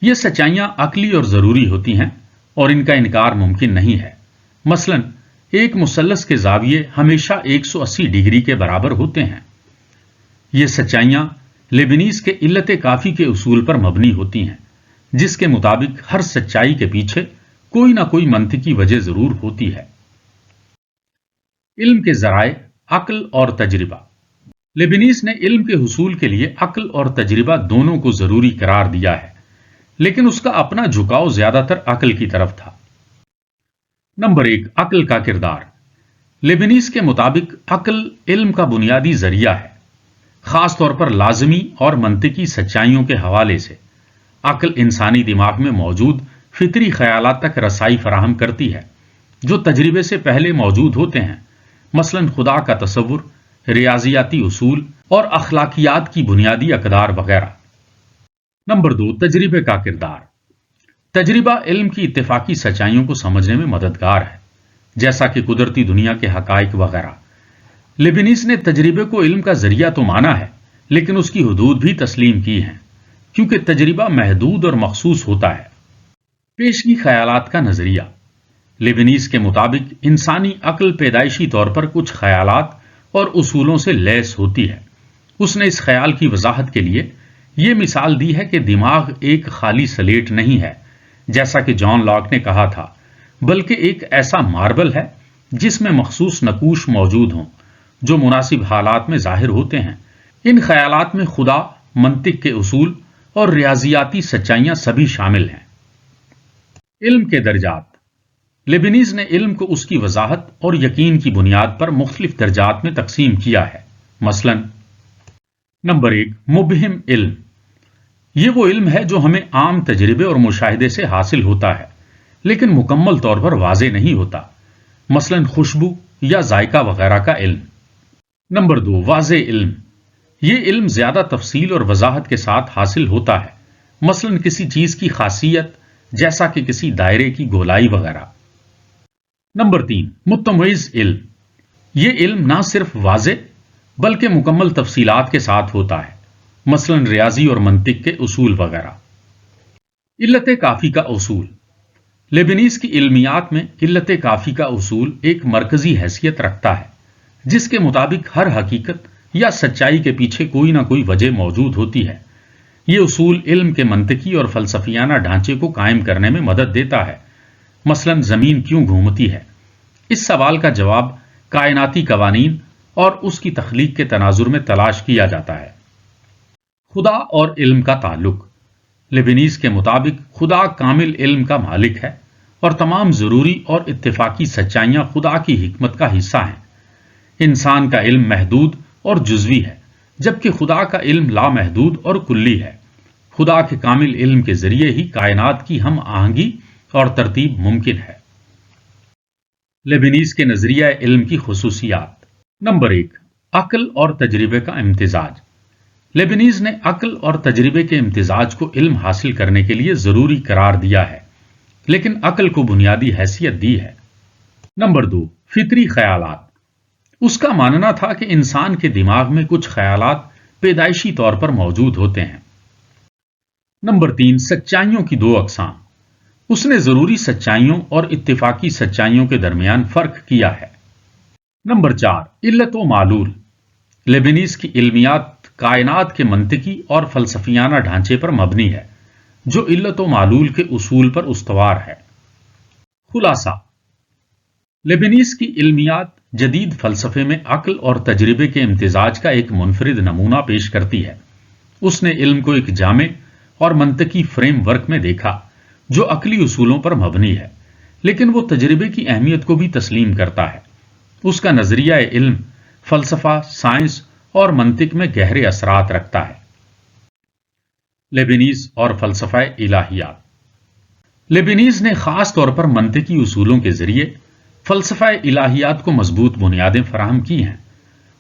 یہ سچائیاں عقلی اور ضروری ہوتی ہیں اور ان کا انکار ممکن نہیں ہے۔ مثلا ایک مثلث کے زاویے ہمیشہ 180 ڈگری کے برابر ہوتے ہیں۔ یہ سچائیاں لیبنیز کے علت کافی کے اصول پر مبنی ہوتی ہیں، جس کے مطابق ہر سچائی کے پیچھے کوئی نہ کوئی منطقی وجہ ضرور ہوتی ہے۔ علم کے ذرائع، عقل اور تجربہ۔ لیبنیز نے علم کے حصول کے لیے عقل اور تجربہ دونوں کو ضروری قرار دیا ہے، لیکن اس کا اپنا جھکاؤ زیادہ تر عقل کی طرف تھا۔ نمبر 1، عقل کا کردار۔ لیبنیز کے مطابق عقل علم کا بنیادی ذریعہ ہے، خاص طور پر لازمی اور منطقی سچائیوں کے حوالے سے۔ عقل انسانی دماغ میں موجود فطری خیالات تک رسائی فراہم کرتی ہے جو تجربے سے پہلے موجود ہوتے ہیں، مثلا خدا کا تصور، ریاضیاتی اصول اور اخلاقیات کی بنیادی اقدار وغیرہ۔ نمبر 2، تجربے کا کردار۔ تجربہ علم کی اتفاقی سچائیوں کو سمجھنے میں مددگار ہے، جیسا کہ قدرتی دنیا کے حقائق وغیرہ۔ لیبنیز نے تجربے کو علم کا ذریعہ تو مانا ہے، لیکن اس کی حدود بھی تسلیم کی ہیں، کیونکہ تجربہ محدود اور مخصوص ہوتا ہے۔ پیشگی خیالات کا نظریہ۔ لیبنیز کے مطابق انسانی عقل پیدائشی طور پر کچھ خیالات اور اصولوں سے لیس ہوتی ہے۔ اس نے اس خیال کی وضاحت کے لیے یہ مثال دی ہے کہ دماغ ایک خالی سلیٹ نہیں ہے، جیسا کہ جان لاک نے کہا تھا، بلکہ ایک ایسا ماربل ہے جس میں مخصوص نقوش موجود ہوں جو مناسب حالات میں ظاہر ہوتے ہیں۔ ان خیالات میں خدا، منطق کے اصول اور ریاضیاتی سچائیاں سبھی شامل ہیں۔ علم کے درجات۔ لیبنیز نے علم کو اس کی وضاحت اور یقین کی بنیاد پر مختلف درجات میں تقسیم کیا ہے۔ مثلا نمبر 1، مبہم علم۔ یہ وہ علم ہے جو ہمیں عام تجربے اور مشاہدے سے حاصل ہوتا ہے، لیکن مکمل طور پر واضح نہیں ہوتا، مثلا خوشبو یا ذائقہ وغیرہ کا علم۔ نمبر 2، واضح علم۔ یہ علم زیادہ تفصیل اور وضاحت کے ساتھ حاصل ہوتا ہے، مثلا کسی چیز کی خاصیت جیسا کہ کسی دائرے کی گولائی وغیرہ۔ نمبر 3، متميز علم۔ یہ علم نہ صرف واضح بلکہ مکمل تفصیلات کے ساتھ ہوتا ہے، مثلا ریاضی اور منطق کے اصول وغیرہ۔ علت کافی کا اصول۔ لیبنیز کی علمیات میں علت کافی کا اصول ایک مرکزی حیثیت رکھتا ہے، جس کے مطابق ہر حقیقت یا سچائی کے پیچھے کوئی نہ کوئی وجہ موجود ہوتی ہے۔ یہ اصول علم کے منطقی اور فلسفیانہ ڈھانچے کو قائم کرنے میں مدد دیتا ہے۔ مثلا زمین کیوں گھومتی ہے؟ اس سوال کا جواب کائناتی قوانین اور اس کی تخلیق کے تناظر میں تلاش کیا جاتا ہے۔ خدا اور علم کا تعلق۔ لیبنیز کے مطابق خدا کامل علم کا مالک ہے اور تمام ضروری اور اتفاقی سچائیاں خدا کی حکمت کا حصہ ہیں۔ انسان کا علم محدود اور جزوی ہے، جبکہ خدا کا علم لامحدود اور کلی ہے۔ خدا کے کامل علم کے ذریعے ہی کائنات کی ہم آہنگی اور ترتیب ممکن ہے۔ لیبنیز کے نظریہ علم کی خصوصیات۔ نمبر 1، عقل اور تجربے کا امتزاج۔ لیبنیز نے عقل اور تجربے کے امتزاج کو علم حاصل کرنے کے لیے ضروری قرار دیا ہے، لیکن عقل کو بنیادی حیثیت دی ہے۔ نمبر 2، فطری خیالات۔ اس کا ماننا تھا کہ انسان کے دماغ میں کچھ خیالات پیدائشی طور پر موجود ہوتے ہیں۔ نمبر 3، سچائیوں کی دو اقسام۔ اس نے ضروری سچائیوں اور اتفاقی سچائیوں کے درمیان فرق کیا ہے۔ نمبر 4، علت و معلول۔ لیبنیز کی علمیات کائنات کے منطقی اور فلسفیانہ ڈھانچے پر مبنی ہے، جو علت و معلول کے اصول پر استوار ہے۔ خلاصہ، لیبنیز کی علمیات جدید فلسفے میں عقل اور تجربے کے امتزاج کا ایک منفرد نمونہ پیش کرتی ہے۔ اس نے علم کو ایک جامع اور منطقی فریم ورک میں دیکھا جو عقلی اصولوں پر مبنی ہے، لیکن وہ تجربے کی اہمیت کو بھی تسلیم کرتا ہے۔ اس کا نظریہ علم فلسفہ، سائنس اور منطق میں گہرے اثرات رکھتا ہے۔ لیبنیز اور فلسفہ الہیات۔ لیبنیز نے خاص طور پر منطقی اصولوں کے ذریعے فلسفہ الہیات کو مضبوط بنیادیں فراہم کی ہیں۔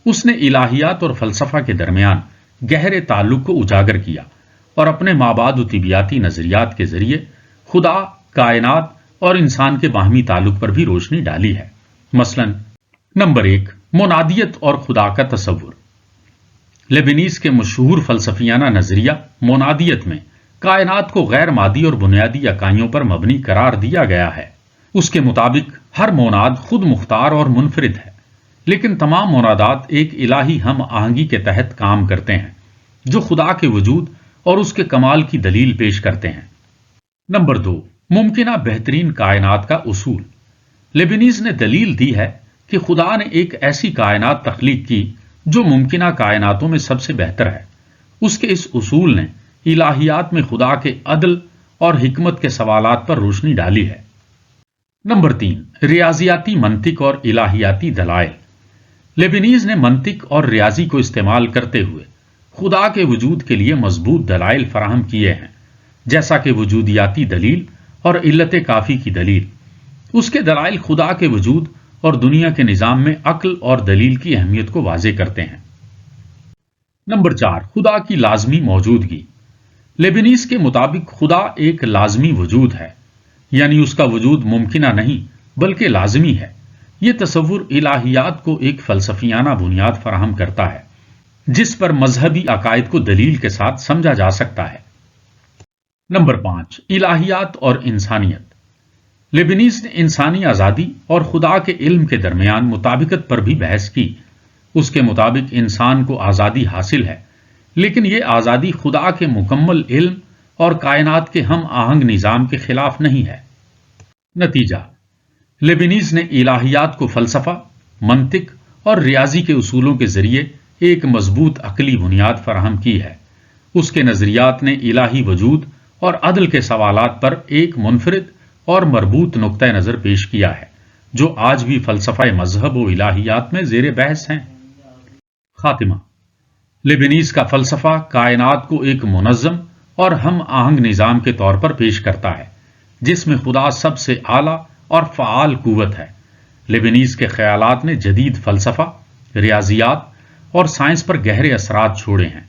اس نے الہیات اور فلسفہ کے درمیان گہرے تعلق کو اجاگر کیا اور اپنے مابعد و طبیعیاتی نظریات کے ذریعے خدا، کائنات اور انسان کے باہمی تعلق پر بھی روشنی ڈالی ہے۔ مثلا نمبر 1، منادیت اور خدا کا تصور۔ لیبنیز کے مشہور فلسفیانہ نظریہ منادیت میں کائنات کو غیر مادی اور بنیادی اکائیوں پر مبنی قرار دیا گیا ہے۔ اس کے مطابق ہر مناد خود مختار اور منفرد ہے، لیکن تمام منادات ایک الہی ہم آہنگی کے تحت کام کرتے ہیں جو خدا کے وجود اور اس کے کمال کی دلیل پیش کرتے ہیں۔ نمبر 2، ممکنہ بہترین کائنات کا اصول۔ لیبنیز نے دلیل دی ہے کہ خدا نے ایک ایسی کائنات تخلیق کی جو ممکنہ کائناتوں میں سب سے بہتر ہے۔ اس کے اس اصول نے الہیات میں خدا کے عدل اور حکمت کے سوالات پر روشنی ڈالی ہے۔ نمبر 3، ریاضیاتی منطق اور الہیاتی دلائل۔ لیبنیز نے منطق اور ریاضی کو استعمال کرتے ہوئے خدا کے وجود کے لیے مضبوط دلائل فراہم کیے ہیں، جیسا کہ وجودیاتی دلیل اور علت کافی کی دلیل۔ اس کے دلائل خدا کے وجود اور دنیا کے نظام میں عقل اور دلیل کی اہمیت کو واضح کرتے ہیں۔ نمبر 4، خدا کی لازمی موجودگی۔ لیبنیز کے مطابق خدا ایک لازمی وجود ہے، یعنی اس کا وجود ممکنہ نہیں بلکہ لازمی ہے۔ یہ تصور الہیات کو ایک فلسفیانہ بنیاد فراہم کرتا ہے جس پر مذہبی عقائد کو دلیل کے ساتھ سمجھا جا سکتا ہے۔ نمبر 5، الہیات اور انسانیت۔ لیبنیز نے انسانی آزادی اور خدا کے علم کے درمیان مطابقت پر بھی بحث کی۔ اس کے مطابق انسان کو آزادی حاصل ہے، لیکن یہ آزادی خدا کے مکمل علم اور کائنات کے ہم آہنگ نظام کے خلاف نہیں ہے۔ نتیجہ، لیبنیز نے الہیات کو فلسفہ، منطق اور ریاضی کے اصولوں کے ذریعے ایک مضبوط عقلی بنیاد فراہم کی ہے۔ اس کے نظریات نے الہی وجود اور عدل کے سوالات پر ایک منفرد اور مربوط نقطہ نظر پیش کیا ہے جو آج بھی فلسفہ مذہب و الہیات میں زیر بحث ہیں۔ خاتمہ، لیبنیز کا فلسفہ کائنات کو ایک منظم اور ہم آہنگ نظام کے طور پر پیش کرتا ہے جس میں خدا سب سے اعلیٰ اور فعال قوت ہے۔ لیبنیز کے خیالات نے جدید فلسفہ، ریاضیات اور سائنس پر گہرے اثرات چھوڑے ہیں۔